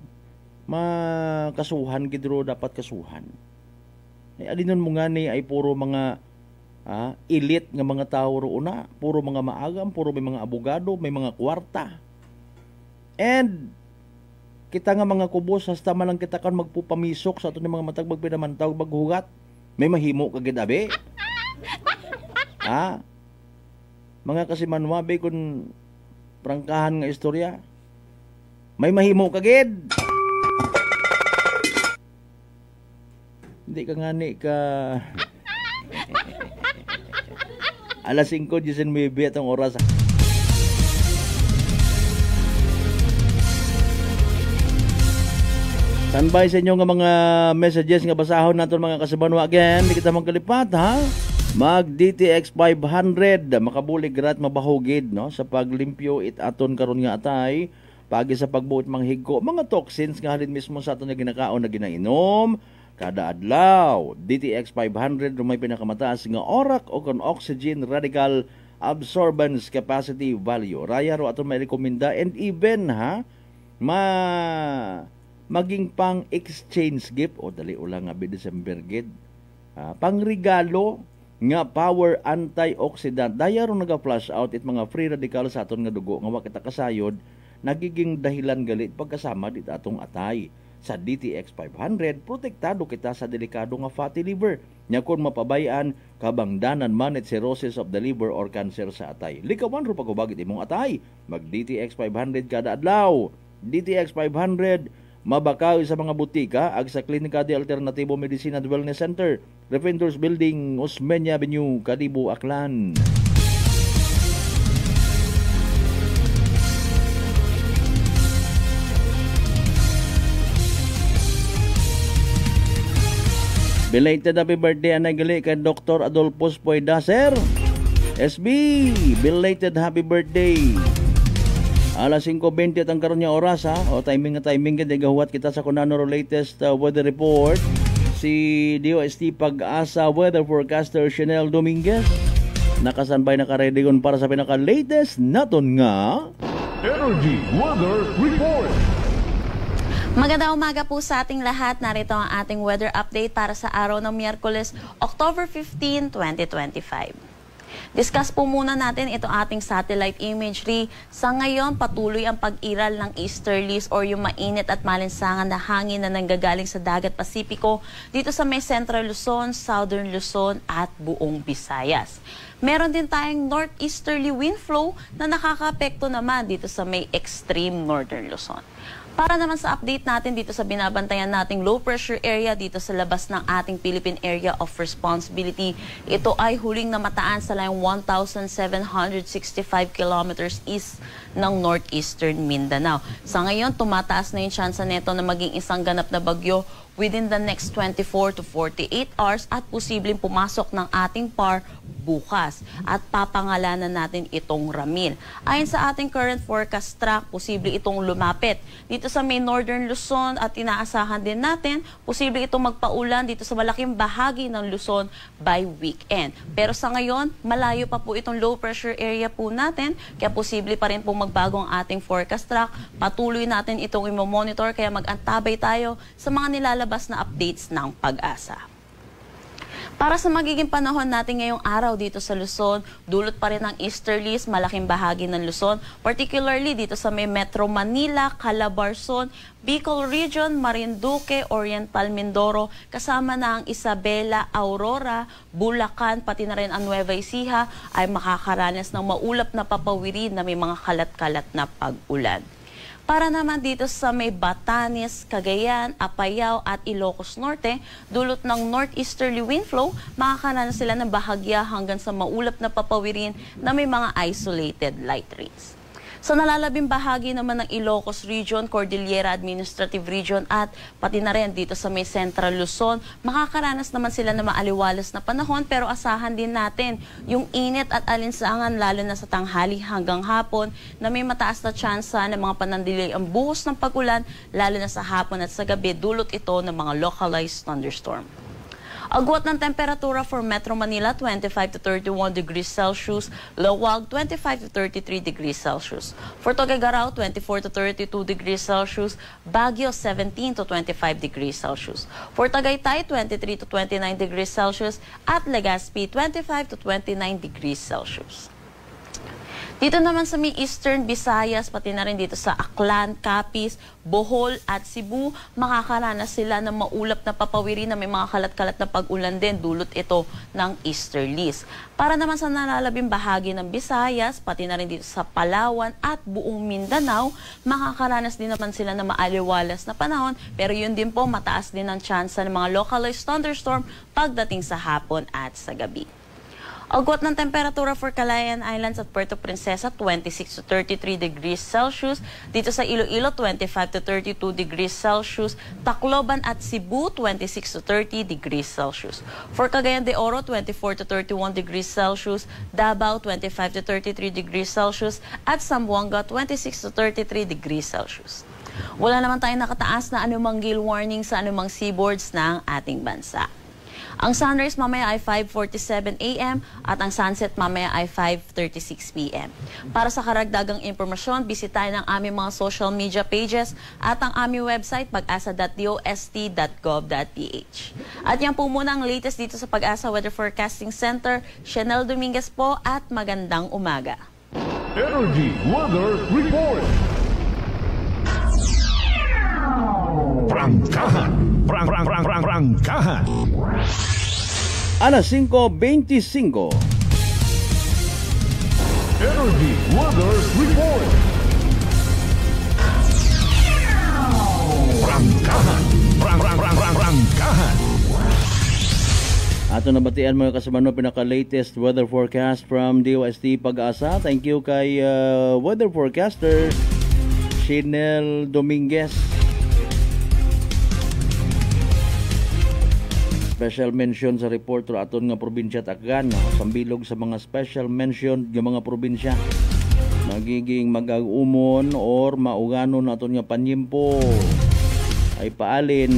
Makasuhan gidro dapat kasuhan. Ay alinon mo nga ni ay puro mga elite nga mga tao roon puro mga maagam, puro may mga abogado, may mga kwarta. And kita nga mga kubos hasta man lang kita kan magpupamisok sa ato ni mga matag magpinamantaw maghugat. May mahimo kagid abi. Mga kasimanwabe kun prangkahan nga istorya. May mahimo kagid. Hindi ka ngani ka alas 5:19 atong oras. Standby sa inyo nga mga messages nga basahon naton mga kasibanwa. Again, di kita magkalipat mag DTX 500 makabulig rat mabahugid no sa paglimpyo it aton karon nga atay pagi sa pagbuot manghigko mga toxins nga halin mismo sa aton nga ginakaon na ginainom kada adlaw. DTX 500 may pinakamataas nga orak o kon oxygen radical absorbance capacity value. Raya ro aton may rekomenda and even maging pang exchange gift o dali ulang nga December gid. Pang regalo nga power antioxidant. Daya ro naga-flush out it mga free radical sa aton nga dugo nga wa kita kasayod nagiging dahilan galit pagkasama dit atong atay. Sa DTX 500, protektado kita sa delikado nga fatty liver. Nya kung mapabayaan, kabangdanan man at cirrhosis of the liver or cancer sa atay. Likawan ro pagubagit imong atay. Mag DTX 500 kada adlaw. DTX 500, mabakaw sa mga butika ag sa Klinika de Alternativo Medicine and Wellness Center, Defenders Building, Osmeña Avenue, Kadibo, Aklan. Belated happy birthday anagali kay Dr. Adolfo Spoida, sir. SB, belated happy birthday. Alas 5:20 ang karon nga oras o timing gid gahuwat kita sa kunano latest weather report. Si DOST Pag-asa weather forecaster Chanel Dominguez nakasanbay naka-ready gon para sa pinaka-latest naton nga Energy Weather Report. Magandang umaga po sa ating lahat. Narito ang ating weather update para sa araw ng Miyerkules, October 15, 2025. Discuss po muna natin ito ating satellite imagery. Sa ngayon, patuloy ang pag-iral ng easterlies or yung mainit at malinsangan na hangin na nanggagaling sa dagat Pasipiko dito sa may Central Luzon, Southern Luzon at buong Visayas. Meron din tayong northeasterly wind flow na nakakaapekto naman dito sa may extreme northern Luzon. Para naman sa update natin dito sa binabantayan nating low pressure area dito sa labas ng ating Philippine Area of Responsibility, ito ay huling namataan sa layong 1,765 kilometers east ng northeastern Mindanao. Sa ngayon, tumataas na yung tsansa nito na maging isang ganap na bagyo within the next 24 to 48 hours at posibleng pumasok ng ating PAR bukas at papangalanan natin itong Ramil. Ayon sa ating current forecast track, posible itong lumapit dito sa may northern Luzon at inaasahan din natin posible itong magpaulan dito sa malaking bahagi ng Luzon by weekend. Pero sa ngayon, malayo pa po itong low pressure area po natin kaya posible pa rin pong magbago ang ating forecast track. Patuloy natin itong i-monitor kaya mag-antabay tayo sa mga nilalabas na updates ng Pag-asa. Para sa magiging panahon natin ngayong araw dito sa Luzon, dulot pa rin ng easterlies, malaking bahagi ng Luzon, particularly dito sa may Metro Manila, Calabarzon, Bicol Region, Marinduque, Oriental Mindoro, kasama na ang Isabela, Aurora, Bulacan, pati na rin ang Nueva Ecija ay makakaranas ng maulap na papawirin na may mga kalat-kalat na pag-ulan. Para naman dito sa may Batanes, Cagayan, Apayao at Ilocos Norte, dulot ng northeasterly wind flow, makakaranas sila ng bahagya hanggang sa maulap na papawirin na may mga isolated light rains. Sa nalalabing bahagi naman ng Ilocos Region, Cordillera Administrative Region at pati na rin dito sa may Central Luzon, makakaranas naman sila na maaliwalas na panahon, pero asahan din natin yung init at alinsangan lalo na sa tanghali hanggang hapon na may mataas na tsansa ng mga panandili ang buhos ng pag-ulan lalo na sa hapon at sa gabi, dulot ito ng mga localized thunderstorm. Agwat ng temperatura for Metro Manila, 25 to 31 degrees Celsius. Lawag, 25 to 33 degrees Celsius. For Tuguegarao, 24 to 32 degrees Celsius. Baguio, 17 to 25 degrees Celsius. For Tagaytay, 23 to 29 degrees Celsius. At Legazpi, 25 to 29 degrees Celsius. Dito naman sa may Eastern Visayas, pati na rin dito sa Aklan, Capiz, Bohol at Cebu, makakaranas sila ng maulap na papawiri na may mga kalat-kalat na pag-ulan din, dulot ito ng easterlies. Para naman sa nalalabing bahagi ng Visayas, pati na rin dito sa Palawan at buong Mindanao, makakaranas din naman sila ng maaliwalas na panahon, pero yun din po, mataas din ang tsansa ng mga localized thunderstorm pagdating sa hapon at sa gabi. Agwat ng temperatura for Calayan Islands at Puerto Princesa, 26 to 33 degrees Celsius. Dito sa Iloilo, 25 to 32 degrees Celsius. Tacloban at Cebu, 26 to 30 degrees Celsius. For Cagayan de Oro, 24 to 31 degrees Celsius. Davao, 25 to 33 degrees Celsius. At Zamboanga, 26 to 33 degrees Celsius. Wala naman tayong nakataas na anumang gale warning sa anumang seaboards ng ating bansa. Ang sunrise mamaya ay 5:47 a.m. at ang sunset mamaya ay 5:36 p.m. Para sa karagdagang impormasyon, bisitahin ang aming mga social media pages at ang aming website pag-asa.dost.gov.ph. At yan po muna ang latest dito sa Pag-asa Weather Forecasting Center. Chanel Dominguez po at magandang umaga. Energy Weather Report. Prangkahan. Prangkahan. Alas 5:25. Energy Weather Report. Prangkahan. Prangkahan. Ato nabatian mga kasamano pinaka-latest weather forecast from DOST Pag-asa. Thank you kay weather forecaster Chanel Dominguez. Special mention sa report aton nga probinsya Tacgan, sambilog sa mga special mention ng mga probinsya magiging mag-umon or mauganon aton nga panyimpo ay paalin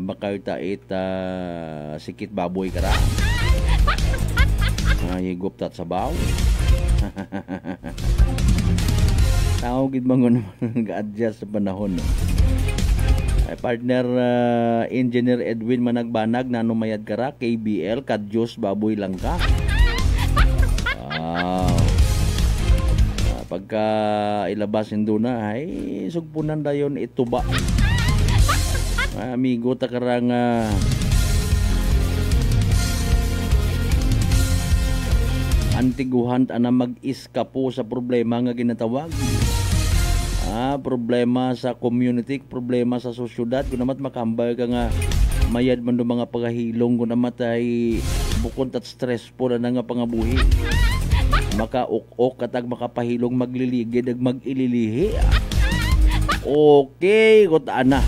makayta ita sikit baboy kara higup tat sabaw tao gid mangon ga-adjust sa panahon. Partner Engineer Edwin Managbanag na numayad kara KBL Kadyos baboy lang ka. Pagka ilabas indo na ay sugpunan dayon ituba. Amigo ta karang antiguhan ana mag-iskapo sa problema nga ginatawag. Problema sa community, problema sa sosyudad. Kung naman makambay ka nga mayad man do mga pagahilong, kung naman ay bukod at stressful na nga pangabuhi. Maka-ok katag makapahilong magliligid ag mag-ililihi. Okay, kutaan na.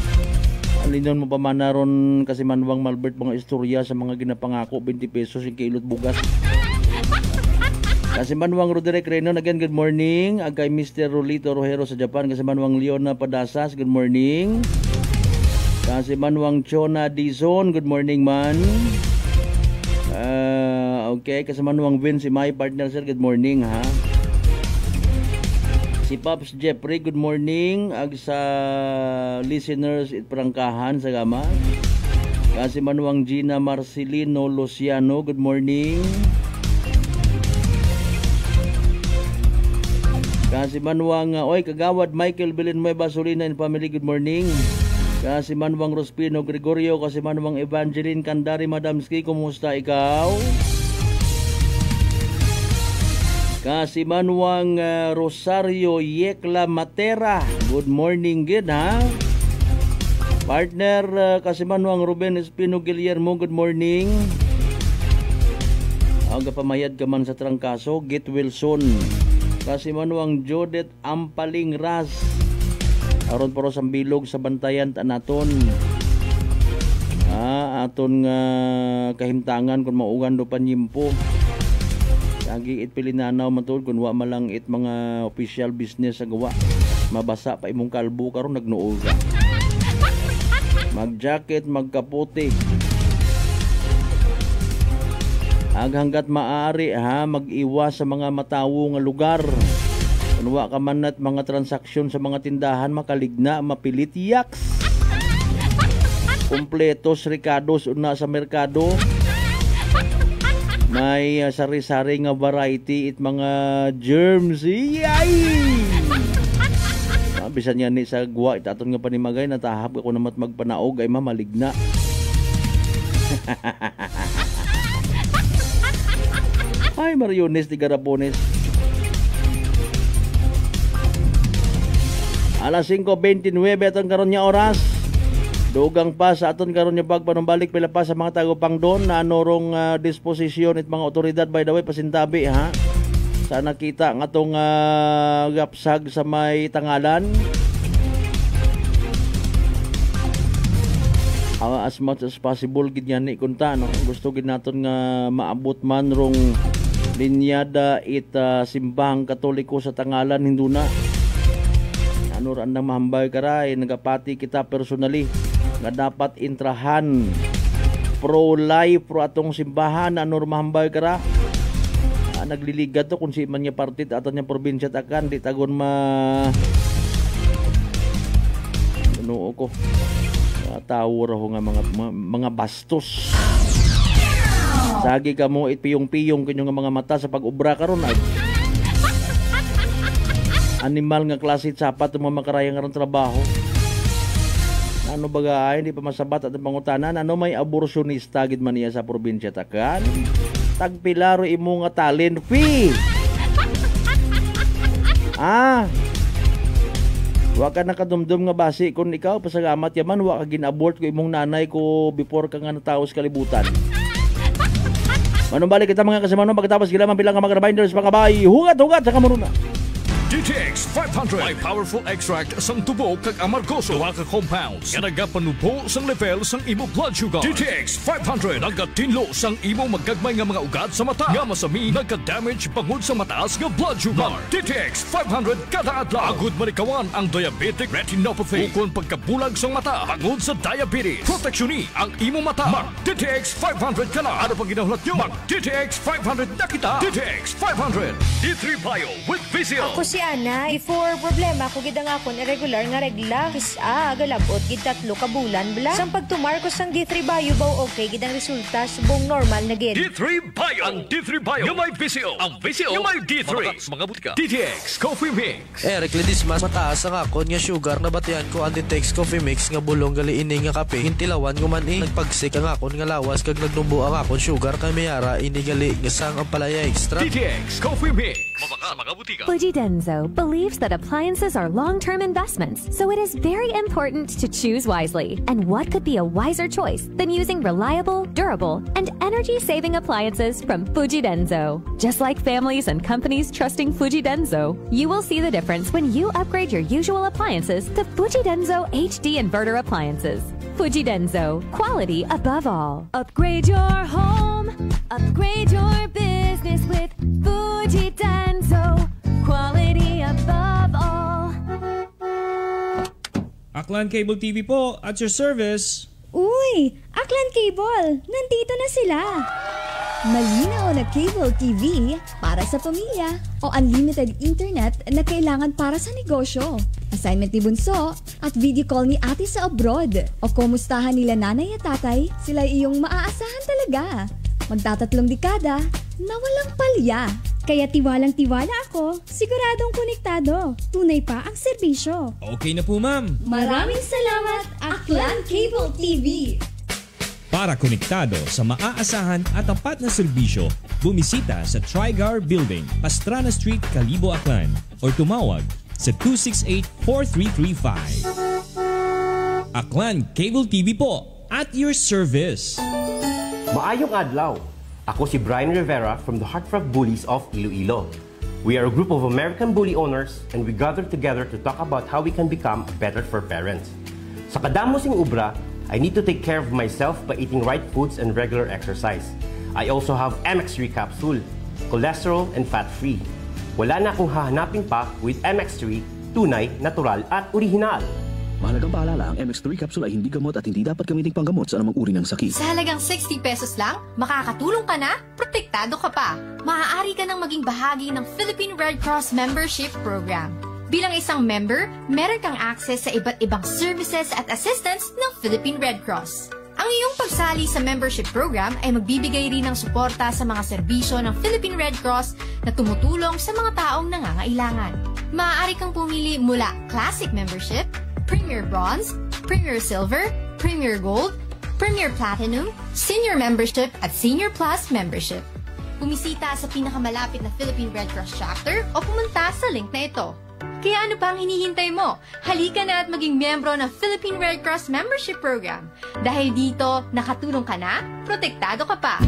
Alinon mo pa man naron kasi Manwang Malbert mga istorya sa mga ginapangako 20 pesos yung kilot bugas. Kasi Manwang Roderick Reynon, again, good morning. Kay Mr. Rolito Rojero sa Japan. Kasi Manwang Leona Padasas, good morning. Kasi Manwang Chona Dizon, good morning man. Okay, kasi Manwang Vin, si my partner sir, good morning ha. Si Pops Jeffrey, good morning. Ag sa listeners Prangkahan sa Gama. Kasi Manwang Gina Marcelino Luciano, good morning. Kasi Manwang Kagawad Michael Bilinmoy Basolina and family, good morning. Kasi Manwang Rospino Gregorio, kasi Manwang Evangeline Kandari Madamski, kumusta ikaw? Kasi Manwang Rosario Yekla Matera, good morning gid ha. Partner kasi Manwang Ruben Espino Guillermo, good morning. Aga pamayad ka man sa trangkaso, Git Wilson. Kasi manuang Jodet Ampaling Ras. Aron paro sa bilog sa bantayan tanaton. Aton nga kahimtangan kung maugan do panyimpo. Lagi it pilinanaw matod kung wa malang it mga official business sa gawa. Mabasa pa imong kalbo karon nagnuol ka. Mag-jacket, magkaputi. Hanggat maaari mag-iwas sa mga matawo nga lugar. Kung wa ka man at mga transaksyon sa mga tindahan makaligna, mapilit yaks. Kompletos, ricados una sa merkado. May sari-sari nga variety it mga germs. Yay! Bisan yan ni sa gwa itaton nga panimagay natahap ako namat magpanaog ay mamaligna. Ay Mariones di Garapones. Alas 5:29 aton karon nya oras. Dugang pa sa aton karon nya pagpanumbalik pila pa sa mga tagapangdon na anorong disposisyon it mga otoridad by the way pasintabi ha. Sa nakita nga tong gapsag sa may Tangalan. As much as possible gid yan ni kunta no. Gusto gid naton nga maabot man rong linyada it simbahang Katoliko sa Tangalan hinduna. Ano ran nang mahambay karay nagapati kita personally nga dapat intrahan pro-life pro atong simbahan ano mahambay kara. Nagliligat to kung si man niya partit aton niya probinsya takan di tagon ano ko tawo raw nga mga bastos sagi ka mo itpiyong-piyong kinyo nga mga mata sa pag-ubra karon ay animal nga klase sapat mo makarayang karon trabaho ano baga ay hindi pa masabat at pangutanan ano may abortionista gid man niya sa probinsya takan tagpilaro imo nga talent fee. Wa ka nakadumdum nga basi kung ikaw pasagamat yaman wa ka gin-abort ko imong nanay ko before ka nga nataos kalibutan. Manong balik kita mga kasamano pagkatapos gila man bilang mga reminders mga bay hugat-hugat sa kamuruna. DTX 500 may powerful extract sang tubo kag amargoso duha ka compounds nga nagapanubo sang level sang imo blood sugar. DTX 500 nagatinlo sang imo magagmay nga mga ugat sa mata nga masami nagka-damage bangod sa mataas nga blood sugar. DTX 500 kada adlaw agud manikawan ang diabetic retinopathy ukon pagkabulag sang mata bangod sa diabetes. Proteksyon ang imo mata. Mag DTX 500 kana ano pang ginahulot nyo? Mag DTX 500 na kita. DTX 500 D3 Bio with Vizio. Ako si Ana, before problema ko gid ang akon irregular nga regla. Galabot gid 3 ka bulan bla. Sang pagtumarkos sang D3 Bio baw okay gid ang resulta subong normal na gid. D3 Bio, ang D3 Bio yung may Vizio, ang Vizio yung may D3. Mga butika. DTX Coffee Mix. Recledis mas mataas ang akon nga sugar na batian ko ang DTX Coffee Mix nga bulong gali ini nga kape. Hintilawan ko man nagpagsik ang akon nga lawas kag nagnumbo ang akon sugar kay mayara ini gali nga sang ang palaya extra. DTX Coffee Mix. Mga butika. Fujidenzo believes that appliances are long-term investments, so it is very important to choose wisely. And what could be a wiser choice than using reliable, durable, and energy-saving appliances from Fujidenzo? Just like families and companies trusting Fujidenzo, you will see the difference when you upgrade your usual appliances to Fujidenzo HD inverter appliances. Fujidenzo, quality above all. Upgrade your home, upgrade your business with Fujidenzo, quality above all. Aklan Cable TV po, at your service. Uy, Aklan Cable, nandito na sila. Malinaw na cable TV para sa pamilya o unlimited internet na kailangan para sa negosyo. Assignment ni Bunso at video call ni ate sa abroad. O kumustahan nila nanay at tatay, sila iyong maaasahan talaga. Magtatatlong dekada na walang palya. Kaya tiwalang-tiwala ako, siguradong konektado. Tunay pa ang serbisyo. Okay na po, ma'am. Maraming salamat, Aklan Cable TV. Para konektado sa maaasahan at tapat na serbisyo, bumisita sa Trigar Building, Pastrana Street, Kalibo, Aklan or tumawag sa 268-4335. Aklan Cable TV po, at your service. Maayong adlaw. Ako si Brian Rivera from the Heartthrob Bullies of Iloilo. We are a group of American Bully owners and we gather together to talk about how we can become better for parents. Sa kadamosing ubra, I need to take care of myself by eating right foods and regular exercise. I also have MX3 capsule, cholesterol and fat-free. Wala na akong hahanapin pa with MX3, tunay, natural at orihinal. Mahalagang paalala, ang MX3 capsule ay hindi gamot at hindi dapat gamitin panggamot sa anumang uri ng sakit. Sa halagang 60 pesos lang, makakatulong ka na, protektado ka pa. Maaari ka nang maging bahagi ng Philippine Red Cross Membership Program. Bilang isang member, meron kang access sa iba't ibang services at assistance ng Philippine Red Cross. Ang iyong pagsali sa membership program ay magbibigay rin ng suporta sa mga serbisyo ng Philippine Red Cross na tumutulong sa mga taong nangangailangan. Maaari kang pumili mula Classic Membership, Premier Bronze, Premier Silver, Premier Gold, Premier Platinum, Senior Membership at Senior Plus Membership. Bumisita sa pinakamalapit na Philippine Red Cross chapter o pumunta sa link na ito. Kaya ano pa ang hinihintay mo? Halika na at maging miyembro ng Philippine Red Cross Membership Program. Dahil dito, nakatulong ka na, protektado ka pa.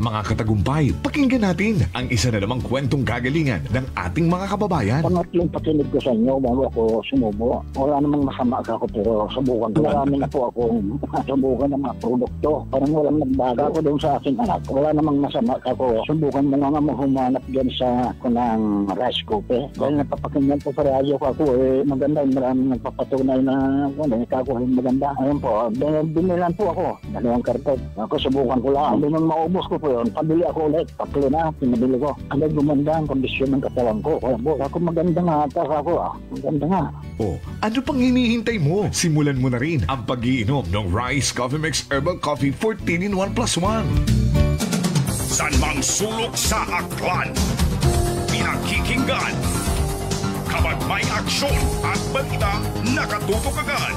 Mga katagumpay, pakinggan natin ang isa na namang kwentong kagalingan ng ating mga kababayan. Pangatlong pakinig ko sa inyo, bago ako sumubo. Wala namang masama ako pero subukan ko. Marami na po akong subukan ng mga produkto. Parang walang nagbaga ako doon sa aking anak. Wala namang masama ako. Subukan mo nga humanap dyan sa kunang rice cooker. Dahil napapakinggan po sa radyo ko ako, maganda. Maraming nagpapatunay na nagkakuhin maganda. Ayun po, binilan po ako. 2 karton. Ako subukan ko lang. Hindi nang maubos ko po yun. Pabili ako ulit. 3 na, pinabili ko. Agad gumanda ang kondisyon ng katawan ko. Kaya po, ako maganda nga ata ako. Maganda nga. O, ano pang hinihintay mo? Simulan mo na rin ang pag-iinom ng Rice Coffee Mix Herbal Coffee 14-in-1+1. San mang sulok sa aklan, pinakikinggan, kapag may aksyon at balita, nakatutok agad.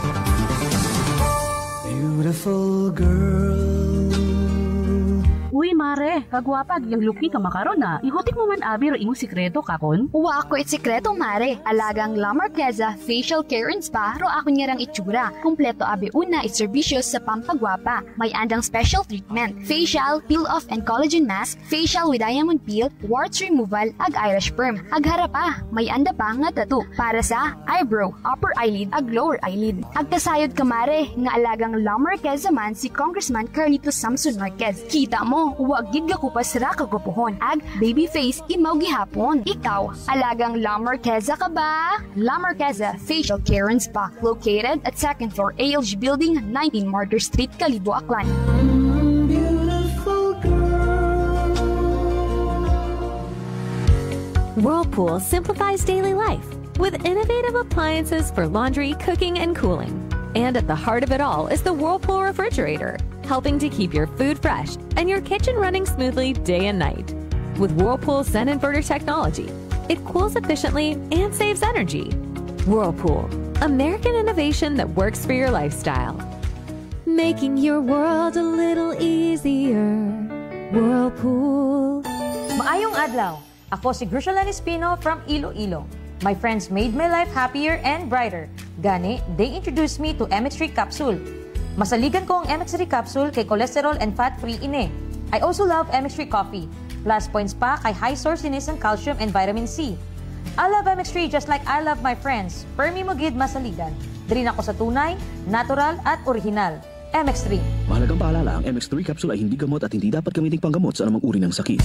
Beautiful girl. Uy, mare, kagwapag, yung luki ka makaron na. Ihutik mo man abi ro imong sikreto kakon. Uwa ako it sikreto, mare. Alagang La Marqueza Facial Care and Spa ro ako niyarang itsura. Kompleto abi una it serbisyo sa pampagwapa. May andang special treatment. Facial, peel-off and collagen mask, facial with diamond peel, warts removal, ag eyelash perm. Ag harapa, may anda pa nga tattoo para sa eyebrow, upper eyelid, ag lower eyelid. Ag kasayod ka, mare, nga alagang La Marqueza man si Congressman Carlito Samson Marquez. Kita mo, huwag gid ko pa sira kagupuhon. Ag baby face imaw gihapon. Ikaw, alagang La Marqueza ka ba? La Marqueza Facial Care and Spa, located at 2nd floor ALG Building, 19 Martyr Street, Kalibo, Aklan. Whirlpool simplifies daily life with innovative appliances for laundry, cooking, and cooling. And at the heart of it all is the Whirlpool refrigerator, helping to keep your food fresh and your kitchen running smoothly day and night. With Whirlpool Zen Inverter technology, it cools efficiently and saves energy. Whirlpool, American innovation that works for your lifestyle. Making your world a little easier. Whirlpool. Maayong adlaw. Ako si Grushalan Espino from Iloilo. My friends made my life happier and brighter. Gani, they introduced me to MX3 capsule. Masaligan ko ang MX3 capsule kay cholesterol and fat-free ine. I also love MX3 coffee. Plus points pa kay high sourciness ng calcium and vitamin C. I love MX3 just like I love my friends. Permi mo gid masaligan. Diri ako sa tunay, natural at original. MX3. Mahalagang paalala, ang MX3 capsule ay hindi gamot at hindi dapat gamitin panggamot sa anumang uri ng sakit.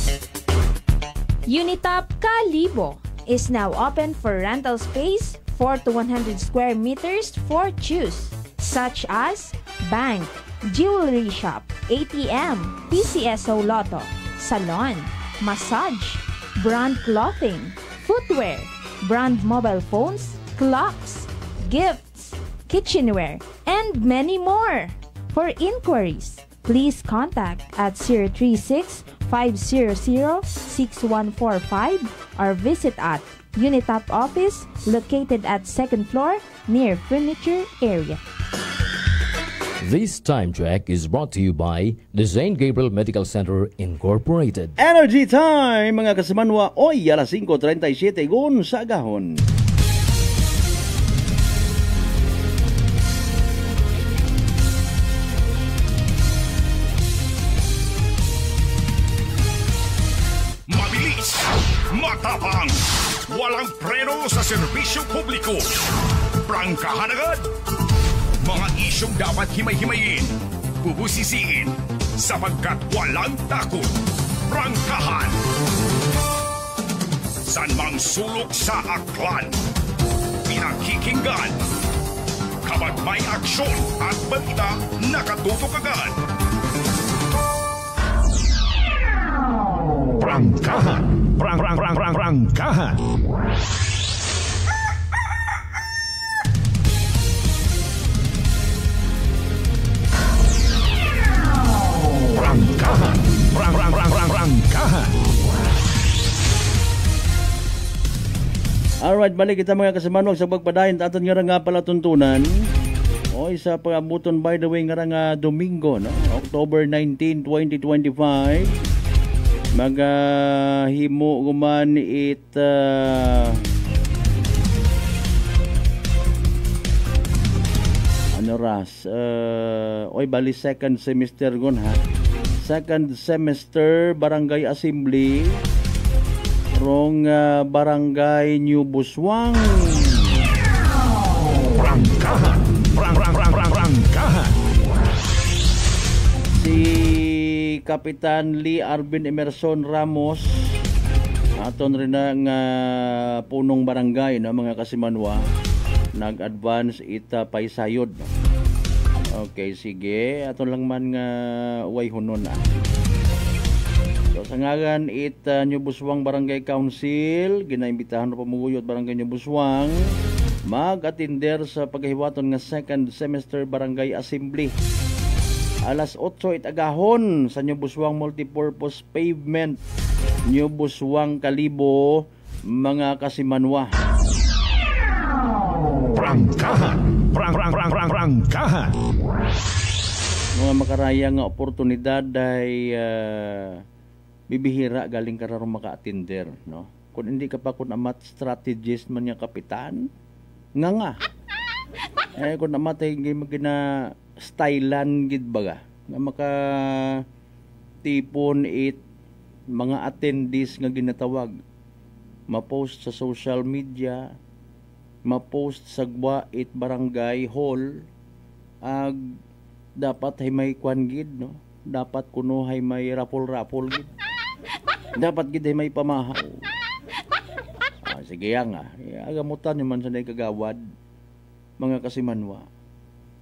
Unitop Kalibo is now open for rental space 4 to 100 square meters for choose, such as bank, jewelry shop, ATM, PCSO Lotto, salon, massage, brand clothing, footwear, brand mobile phones, clocks, gifts, kitchenware, and many more. For inquiries, please contact at 036-500-6145 or visit at Unitop office located at 2nd floor near furniture area. This time check is brought to you by the St. Gabriel Medical Center Incorporated. Energy time mga kasamanwa, oy alas 5:37 gon sa agahon. Mabilis, serbisyo publiko. Prangkahan agad. Mga isyong dapat himay-himayin, bubusisiin, sapagkat walang takot. Prangkahan. San mang sulok sa aklan, pinakikinggan. Kapag may aksyon at balita, nakatutok agad. Prangkahan. Prangkahan. Prangkahan. Prangkahan. Alright, balik kita mga kasamanog sa pagpadayon aton nga pala tuntunan. O isa pag-abuton by the way nga Domingo, no? October 19, 2025. Himo guman it bali second semester gon ha. Second semester Barangay Assembly rong Barangay New Buswang. Prangkahan. Prangkahan. Si Kapitan Lee Arvin Emerson Ramos aton rin ang punong barangay na mga kasimanwa nag-advance ita paisayod. Okay, sige. Aton lang man nga way hunon na. So, sa ngalan ita New Buswang Barangay Council, ginaimbitahan na pamuguyot Barangay New Buswang mag-atinder sa paghiwaton nga second semester Barangay Assembly. Alas 8 itagahon sa New Buswang Multipurpose Pavement, New Buswang Kalibo, mga kasimanwa. Prangkahan. Prangkahan. Mga makaraya nga oportunidad ay bibihira galing kararong maka-atinder, no? Kung hindi ka pa kun amat strategist man nga kapitan, nga. Kung amat ay magina stylan gid baga nga maka tipon it mga attendees nga ginatawag ma-post sa social media, ma-post sa gwa it barangay hall ag dapat ay may kwan gid, no? Dapat kuno ay may rapol gid. Dapat gid ay may pamahaw. Sige nga agamutan nyo man sa day kagawad mga kasimanwa,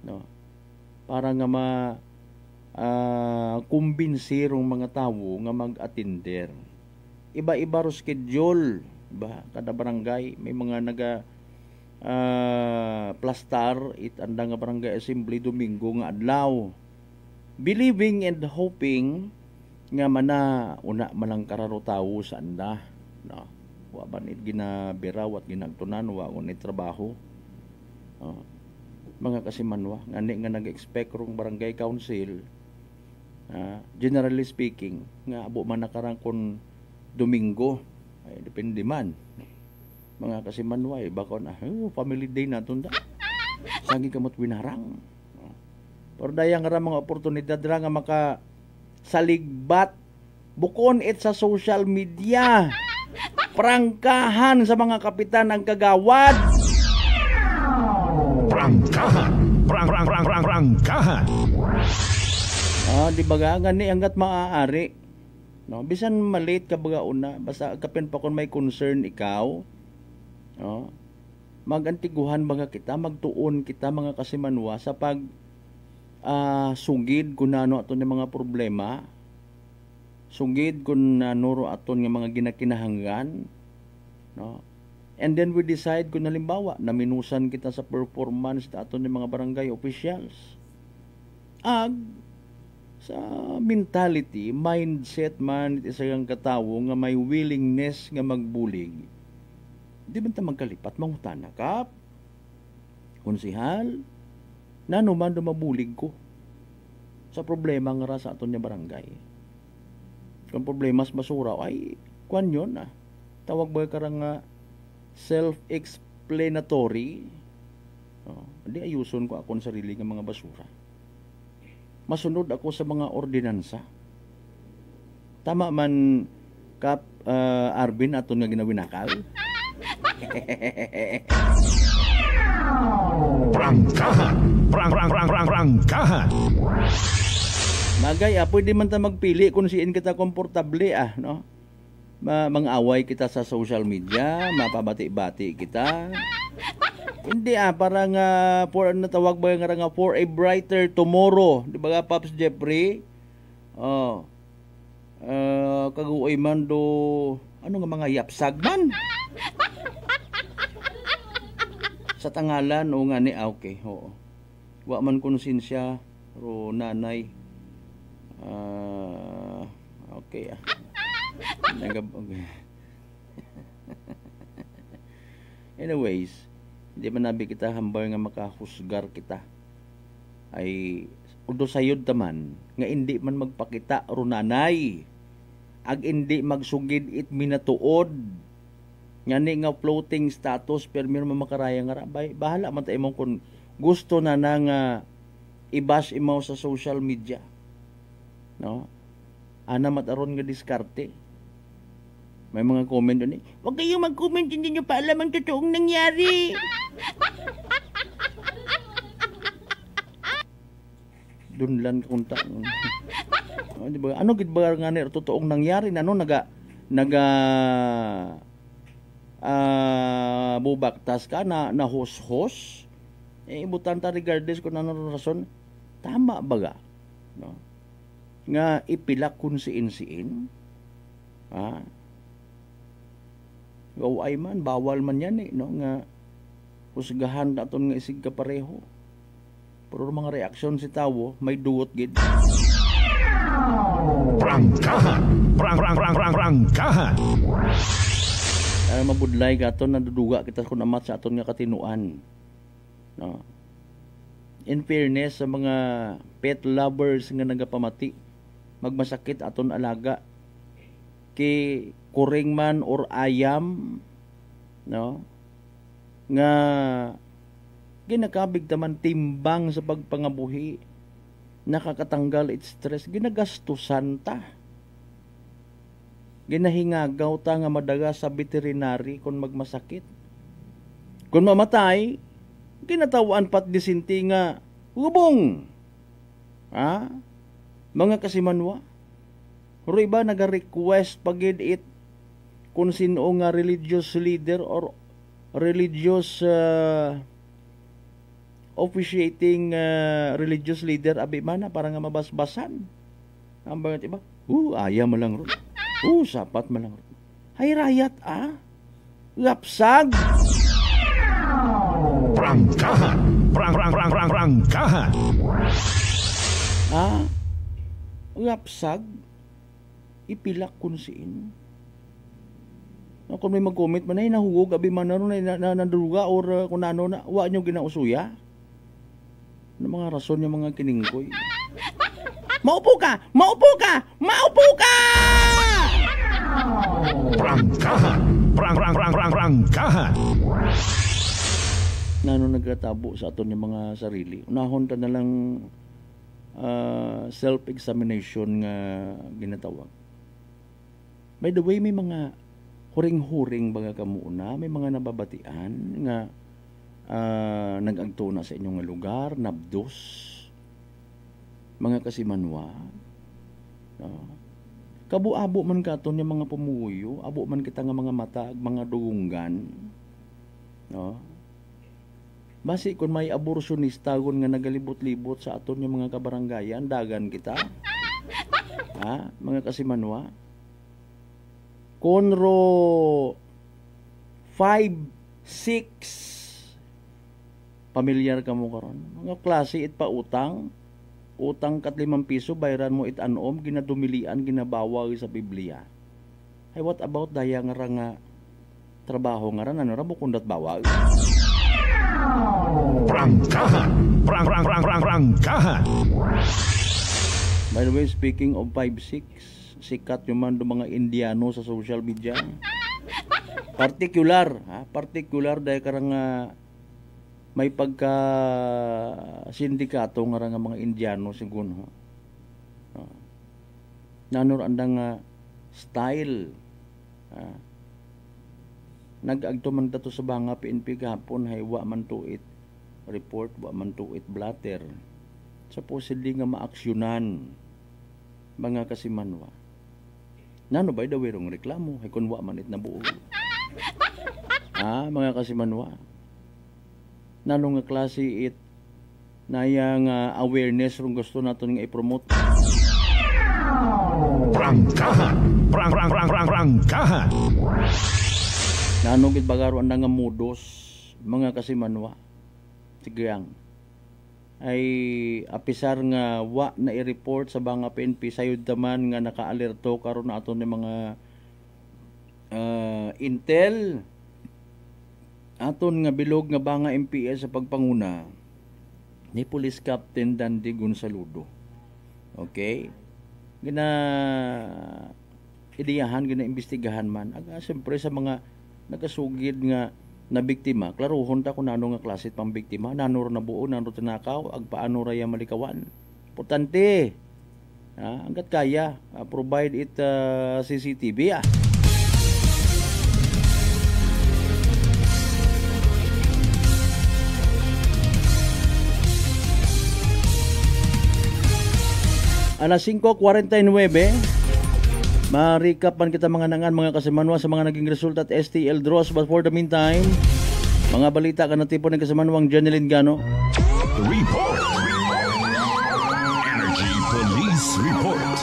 no? Para nga kumbinsirong mga tawo nga mag-atinder. Iba-iba ro schedule, ba? Kada barangay may mga plastar it anda nga Barangay Assembly Domingo nga adlaw. Believing and hoping nga una manang kararo tawo sa anda, no? Wa ban it ginabiraw at ginagtunan wa ni trabaho. Mga kasimanwa ngani nga nag-expect rong barangay council, generally speaking nga abo man nakarang kon Domingo ay depende man mga kasimanwa bakon family day naton da sagi kamot winarang pero dayang ra mga oportunidad ra nga maka saligbat bukon it sa social media. Prangkahan sa mga kapitan ng kagawad. Prangkahan. Prangkahan. Di ba gani hanggat maaari, no? Bisan malate ka baga una, basta kapin pa kung may concern ikaw, no? Magantiguhan baga kita, magtuon kita mga kasimanwa sa pag sugid kung ano aton yung mga problema, sugid kung nuro aton yung mga ginakinahanggan, no? And then we decide kung halimbawa naminusan kita sa performance na aton yung mga barangay officials. Sa mentality, mindset man isa kang katawo nga may willingness nga magbulig. Di ba ta magkalipat mangutana kap? Konsihal, nano man mabulig ko sa problema nga sa aton nga barangay. Kung problema sa basura ay kwan yun tawag ba karang self-explanatory. Hindi ayuson ko akong sarili ng mga basura. Masunod ako sa mga ordinansa. Tama man Kap Arvin aton nga ginawinakal. Prangkahan. Prangkahan. Magay, pwede man ta magpili kung siin kita komportable, no? Mang-away kita sa social media, mapabati-bati kita. Hindi, parang natawag ba nga for a brighter tomorrow. Di ba Pops Jeffrey? Kaguoy man do, ano nga mga yapsag man? Sa tangalan, o nga ni, okay, oo. Wa man konsensya, ro nanay. Okay, okay. Anyways, hindi man nabi kita hambal nga makahusgar kita. Ay, udo sayod taman, nga hindi man magpakita ro nanay. Ag hindi magsugid it minatuod. Nga ni nga floating status, pero meron makaraya nga rabay. Bahala man tayo mong kung gusto na nga i-bash imaw sa social media. No? Ana mataron nga diskarte. May mga comment doon huwag kayong mag-comment, hindi nyo pa alam ang totoong nangyari. Doon lang kunta. Diba? Ano gid ba nga ni totoong nangyari? Ano bubaktas ka na hos-hos? Ibutan ta regardless kung ano rason. Tama ba ga? No? Nga ipilak kung siin-siin. Gaway man, bawal man yan no? Nga husgahan naton nga isig ka pareho. Pero mga reaksyon si tawo, may duwot gid. Prangkahan. Prangkahan. Mabudlay ka aton, naduduga kita kung amat sa aton nga katinuan. No? In fairness sa mga pet lovers nga nagapamati, magmasakit aton alaga kay kuring man or ayam, no? Nga ginakabig taman timbang sa pagpangabuhi, nakakatanggal it stress, ginagastusan ta, ginahingagaw ta nga madaga sa veterinary kung magmasakit, kung mamatay ginatawaan pat disinti nga hubong, mga kasimanwa. Pero iba naga-request pagid it kung sino nga religious leader or religious officiating religious leader abi mana para nga mabasbasan. Ang bangat iba, aya mo lang ron. Sapat mo lang ron. Hay rayat Lapsag. Prangkahan. Prangkahan. Lapsag. Ipilak kung siin. Kung may mag-comment man ay nahugog, abi man na nadruga or kung ano na, wa nyo ginausuya. Ano mga rason yung mga kiningkoy? Maupo ka! Maupo ka! Maupo ka! Prangkahan. Prangkahan. Nano nagkatabo sa aton yung mga sarili. Unahon ta na lang self-examination nga ginatawag. By the way, may mga huring-huring baga kamuna, may mga nababatian nga nag-agtuna sa inyong lugar, nabdos, mga kasimanwa. Kabu-abo man katon yung mga pumuyo, abo man kita nga mga mata, mga dugunggan. Basi kung may abortionista gun nga nagalibot-libot sa aton yung mga kabaranggayan, dagan kita. Mga kasimanwa. Konro 5, 6 pamilyar ka mo karon. Mga klase it pa utang kat 5 piso bayran mo it anom, ginadumilian, ginabawaw sa Biblia. Hey, what about daya nga trabaho nga ran, ano ra bukundat bawag? Prangkahan. Prangkahan. By the way, speaking of 5-6, sikat yung man do mga Indiano sa social media. Particular dahil karang may pagka sindikato nga mga Indiano siguro. Nanor andang style nag-agto man dato sa banga PNP gahapon hay wa man tuit report, wa man tuit blatter. Supposedly nga maaksyonan mga kasimanwa. Nano ba daw werong reklamo hay kun wa man it nabuo. Mga kasimanwa. Nano nga klase it nayang awareness rung gusto naton nga i-promote. Prangkahan. Prangkahan. Nano gid bagaruan na nga modos mga kasimanwa. Sigayang ay apisar nga wa na i-report sa banga PNP sayod taman nga naka-alerto karon na aton ni mga intel aton nga bilog nga banga MPS sa pagpanguna ni Police Captain Dandy Gonsaludo. Okay? Gina ideyahan, gina imbestigahan man. Siyempre sa mga nakasugid nga na biktima, klaruhon ta kung nano nga klase pang biktima, nano na buo, nano tinakaw, ag paano raya malikawan. Importante, hanggat kaya, provide it CCTV. Alas 5:49, ma-recapan kita mga nangan mga kasimanwa sa mga naging resulta at STL draws. But for the meantime, mga balita ka na tipo ng kasimanwang Janeline Gano. Report. Energy Police Report.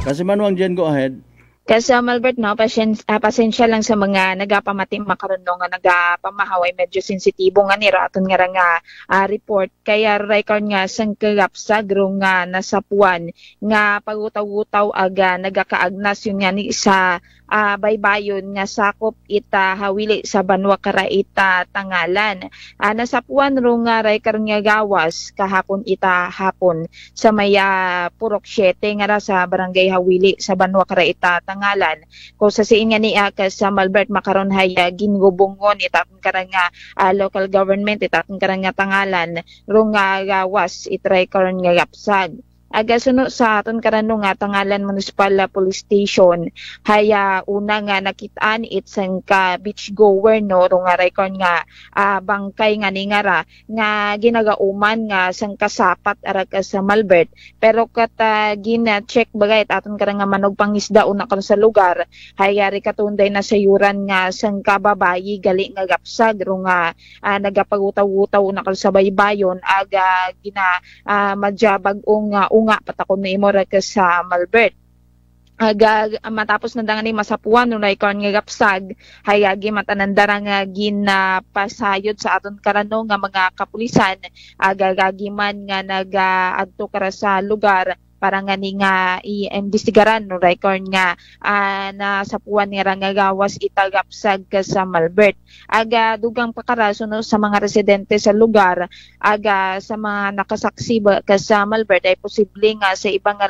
Kasimanwang Jen, go ahead. Kasi Malbert, no, pasensya lang sa mga nagapamatim makaroon nga nagapamahaway, medyo sensitibo nga nira aton nga report. Kaya record nga sang kagapsag nga nasapuan nga pagutaw-utaw aga nagakaagnas yun nga ni sa baybayon nga sakop ita hawili sa Banwa Karaita Tangalan. Nasapuan nga record nga gawas kahapon ita hapon sa maya Purok 7 nga sa Barangay Hawili sa Banwa Karaita Tangalan. Kung sa siin nga ni sa Malbert makaron haya ginubungon itatong karang local government itatong karang Tangalan rong gawas itry karon nga gapsag. Aga suno sa aton karano nga Tangalan Municipal Police Station haya una nga nakitaan itsang ka beach goer no rong nga record nga bangkay nga ningara nga ginagauman nga sang kasapat ara sa Malbert, pero kata gina-check bagay aton karang nga manog pangisda una kan sa lugar haya ri katunday na sayuran nga sang kababayi gali nga gapsag rong nga nagapagutaw-utaw una kan sa baybayon aga gina madjabag nga patakon na imora ka sa Malbert. Matapos nandangan ni masapuan no record nga gapsag hayagi matanandara nga ginapasayod sa aton karano nga mga kapulisan agagagiman nga nagaadto kara sa lugar para nga ni nga i-investigaran no record nga nasapuan nga gawas itagapsag ka sa Malbert. Aga dugang pakaraso no sa mga residente sa lugar aga sa mga nakasaksi ka sa Malbert ay posible nga sa ibang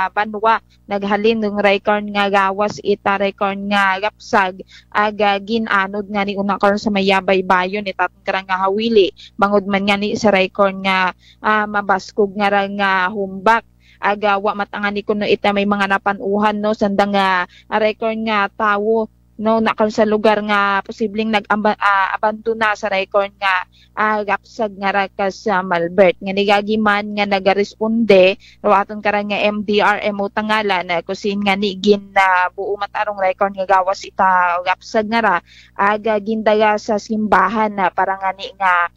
banwa naghalin ng record nga gawas ita record nga gapsag aga ginanod nga ni una karon sa mayabay bayon itatong karang nga hawili bangod man nga ni sa record nga mabaskog nga humbak. Aga wa matangani kuno ita may mga napanuhan no sandang record nga tawo no nakon sa lugar nga posibleng nag-abandona sa record nga gapsag nga rakas sa Malbert nga nigagiman nga nagaresponde aton karang nga MDRMO Tangalan kusin nga ni gin buo matarong record nga gawas ita gapsag nga ra aga gindaga sa simbahan para nga ni nga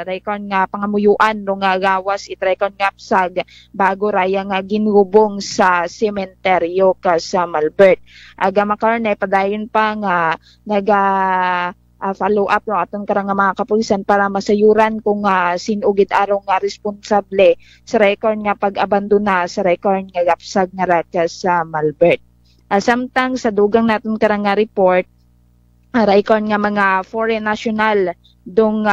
record nga pangamuyuan no nga gawas it record nga gapsag bago raya nga ginubong sa sementeryo ka sa Malbert. Aga makaron padayon pa nga follow up no aton karang mga kapulisan para masayuran kung sinugid arong responsable sa record nga pag-abandona sa record nga gapsag nga rakas sa Malbert. Samtang sa dugang naton karang report record nga mga foreign national dong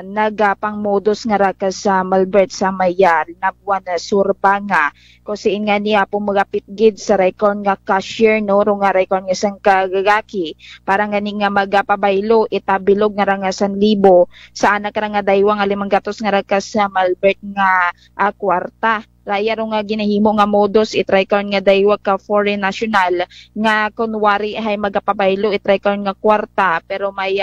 nagapang modus nga ra sa Malbert sa Mayar nabuan na Surbanga kusiin nga niya pumagapit gid sa record nga cashier no ro nga record nga sang kagagaki para nga ni nga magapabaylo itabilog nga ra nga 1,000 sa anak ra nga daywa nga 500 nga ra sa Malbert nga kwarta. Raya ro nga ginahimo nga modus itry kon nga daywa ka foreign national nga kunwari ay magapabaylo itry kon nga kwarta pero may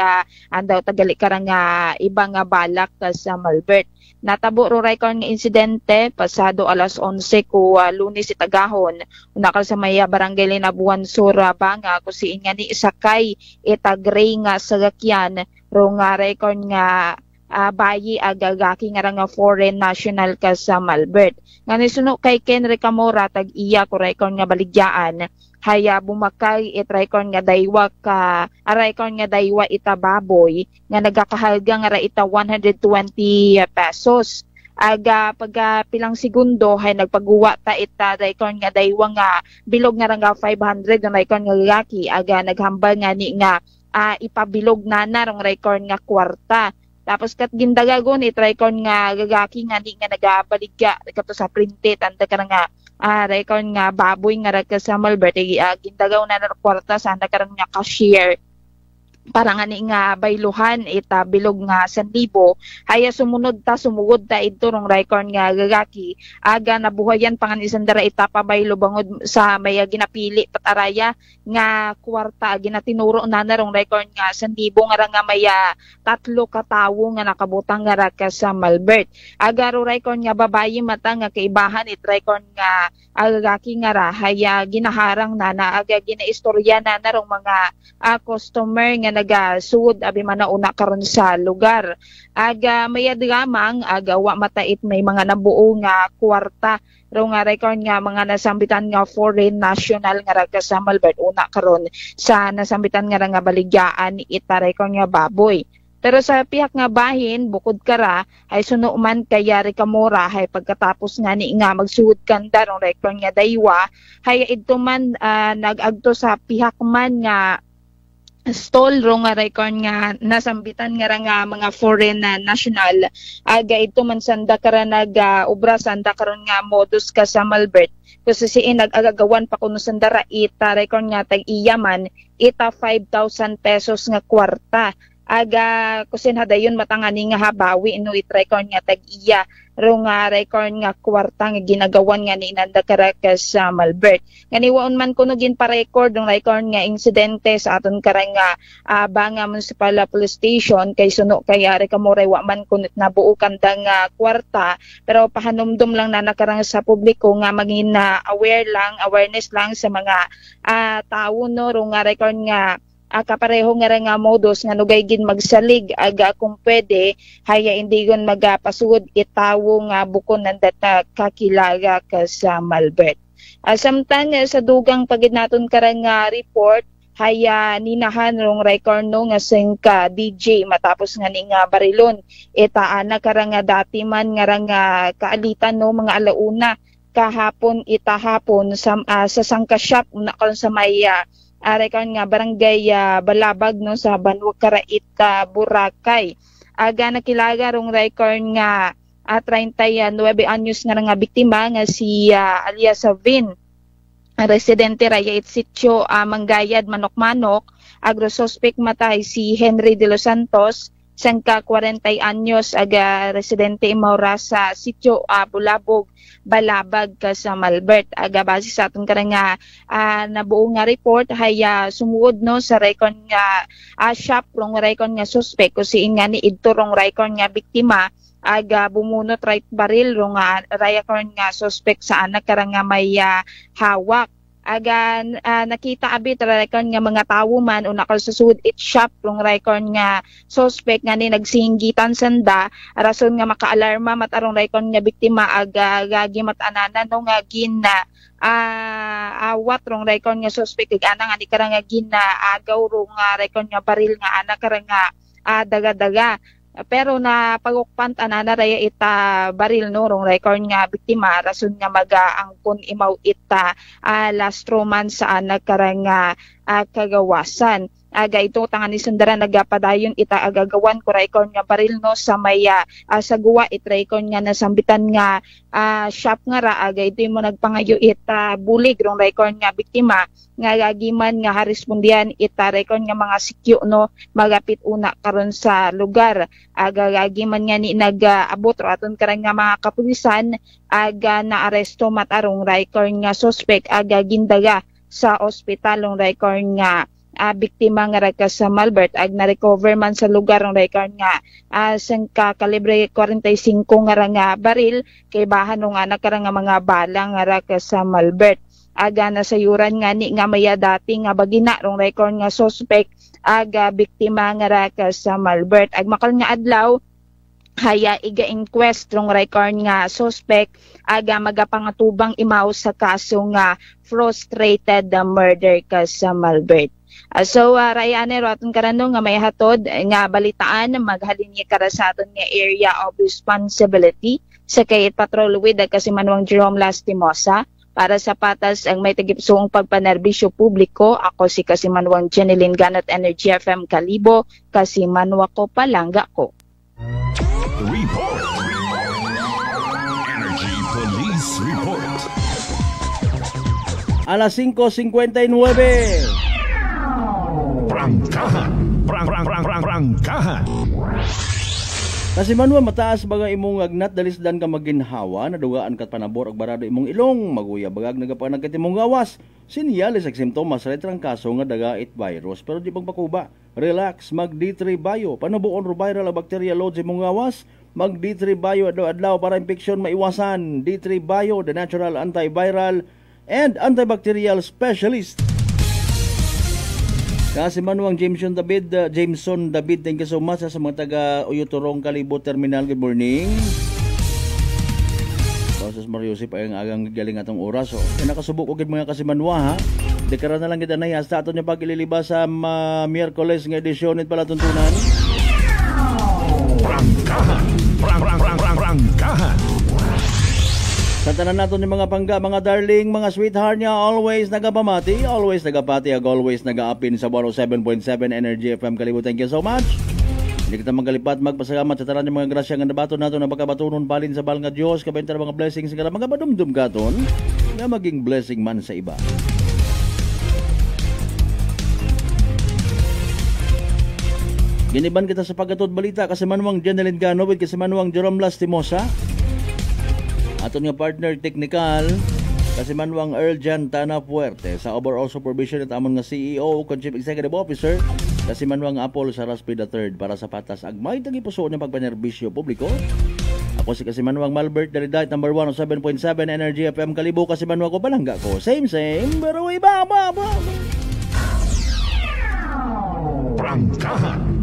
andaw tagali ka nga iba nga balak sa Malbert. Natabo ro ray kon nga insidente pasado alas 11 ko Lunes itagahon unakal sa may barangay Linabuan Surabanga kusiin nga ni isakay itagray nga sagakyan ro nga ray kon nga bayi agagaki nga nga foreign national ka sa Malbert. Nga nisuno kay Ken Recamora tag iya ko rekon nga baligyaan haya bumakay itrekon nga daywa ka arekon nga daywa itababoy nga nagakahalga nga ra ita 120 pesos. Aga pag pilang segundo hay nagpaguwa ta ita rekon nga daywa nga bilog nga nga 500 nga rekon nga lalaki aga naghambal nga ni nga ipabilog na rong rekon nga kwarta. Tapos kat gindagagon itry kon nga gagaki nga di nga nagabaligya kato sa printed anta ka nga rekon nga baboy nga ra sa Malbert gindagaw na kwarta sa anta ka nga cashier para nga ni nga bayluhan itabilog nga 1,000 haya sumunod ta sumugod ta ito rong rekon nga gagaki aga nabuhayan pangan isang dara itapa baylo bangod sa may ginapili pataraya nga kwarta ginatinuro na rong rekon nga 1,000 nga may 3 ka tawo nga nakabutang nga ra sa Malbert aga ro rekon nga babayi mata nga kaibahan itrekon nga agagaki nga ra haya ginaharang na aga ginaistorya na rong mga customer nga nagasuod abi man nauna karon sa lugar aga mayad lamang aga wa matait may mga nabuo nga kwarta ro nga record nga mga nasambitan nga foreign national nga ra sa Malbert una karon sa nasambitan nga baligyaan ita record nga baboy. Pero sa pihak nga bahin, bukod kara, ay suno man kaya Recamora, ay pagkatapos nga ni nga magsuod kanda rong record nga daywa, ay ito man nag-agto sa pihak man nga stall ro nga record nga nasambitan nga mga foreign national aga ito man sanda kara obra sanda karon nga modus ka sa Malbert kasi siin nag-agagawan pa kuno sandara ita record nga tag iyaman ita 5,000 pesos nga kwarta aga kusin hadayon matangani nga habawi no itrekon nga tag iya ro nga record nga kwarta nga ginagawan nga ni Inanda Caracas sa Malbert. Ganiwaon man kuno gin pa record ng record nga insidente sa aton karang nga Banga Municipal Police Station kay suno kaya Recamora wa man kunit nabuo kanda nga kwarta pero pahanumdum lang na nakarang sa publiko nga maging awareness lang sa mga tawo no ro nga record nga kapareho nga modus nga nugay gid magsalig aga kung pwede haya indigon magapasugod itawo nga bukon nandata kakilaga ka sa Malbert. Samtang sa dugang pagid naton karang report haya ninahan rong record no nga sengka DJ matapos nga ni nga barilon itaana karang dati man nga kaalitan no mga alauna kahapon itahapon sa sangka shop una karon sa may record nga barangay Balabag no sa Banwag Karait Boracay. Aga nakilaga rong record nga 39 anyos nga biktima nga si alias Vin residente raya sitio Manggayad Manok-Manok agro suspect matay si Henry de los Santos sangka 40 anyos aga residente Maura sa sitio Bulabog Balabag ka sa Malbert aga base sa aton karang nabuo nga report haya sumuod no sa record nga shop rong record nga suspect kusiin nga ni idto rong record nga biktima aga bumunot right baril rong record nga suspect sa anak karang nga may hawak aga nakita abi record nga mga tawo man una kal susud it shop rong record nga suspect nga ni nagsinggitan sanda rason nga makaalarma matarong record nga biktima aga gagi matanana no nga gina awat rong record nga suspect ug ana nga ni karang nga gina agaw rong record nga baril nga ana karang nga daga-daga pero na pagukpant anana raya ita baril no rong record nga biktima rason nga magaangkon imaw ita last romance sa anak karang kagawasan aga ito tangan ni Sundara nagapadayon ita agagawan ko raikon nga baril no sa may sa guwa itraikon nga nasambitan nga shop nga ra aga ito mo nagpangayo ita bulig rong raikon nga biktima nga gagiman nga harespondihan ita raikon nga mga sikyo no magapit una karon sa lugar aga gagiman nga ni nag-abot ro aton karang nga mga kapulisan aga naaresto matarong raikon nga suspect aga gindaga sa ospitalong raikon nga biktima nga raka sa Malbert ag na-recover man sa lugar ng record nga sangka kalibre 45 nga baril kay bahan nga nakarang nga mga bala nga raka sa Malbert aga nasayuran nga ni nga maya dati nga bagina rong record nga suspect aga biktima nga raka sa Malbert ag makal nga adlaw haya iga-inquest rong record nga suspect aga magapangatubang imaw sa kaso nga frustrated murder ka sa Malbert. So, Rayane, roton karano nga may hatod nga balitaan maghalin niya kara sa aton nga area of responsibility sa kayit patrol with kasi Manuang Jerome Lastimosa para sa patas ang may tagipsuong pagpanerbisyo publiko. Ako si kasi Manuang Jeneline Ganat Energy FM Kalibo kasi Manwa ko palangga ko. Report. Energy Police Report. Alas 5:59. Prangkahan. Kasi manwa mataas baga imong agnat dalisdan ka maginhawa nadugaan kat panabor og barado imong ilong maguya bagag nagapanag kat imong gawas sinyales ag simptomas retrang kaso nga dagait virus pero di pagpakuba relax mag D3 Bio panubuon ro viral a bacteria load sa imong gawas mag D3 Bio adlaw para infeksyon maiwasan. D3 Bio, the natural antiviral and antibacterial specialist. Kasi Manuang Jameson David, thank you so much sa mga taga Uyuturong Kalibo Terminal. Good morning. Pausos Mariusip ay ang agang galing atong oras. So, nakasubok ko mga kasi Manwa ha. Dekara na lang kita na hasta ato niya pagililiba sa Miyerkules ng edisyon at palatuntunan. Prangkahan. Sa tanan nato ni mga pangga, mga darling, mga sweetheart niya, always nagapamati, always nagapati, ag always nagaapin sa 107.7 Energy FM Kalibo. Thank you so much. Hindi kita magalipat, magpasalamat sa tanan ng mga grasya nga nabato nato na pagkabatunon balin sa bal nga Diyos, kabenta mga blessings nga mga badumdum katon na maging blessing man sa iba. Giniban kita sa pagkatod balita kasi Manuang Jeneline Gano with kasi Manuang Jerome Lastimosa. Aton nga partner technical kasi Manuang Earl Jan Tana Puerte sa overall supervision at amon nga CEO ug Chief Executive Officer kasi Manuang Apple sa Raspi III para sa patas ag may tagipuso ng pagpanerbisyo publiko. Ako si kasi Manuang Malbert Dalidat number 1 7.7 Energy FM Kalibo kasi Manuang ko palangga ko. Same pero iba. Prangkahan.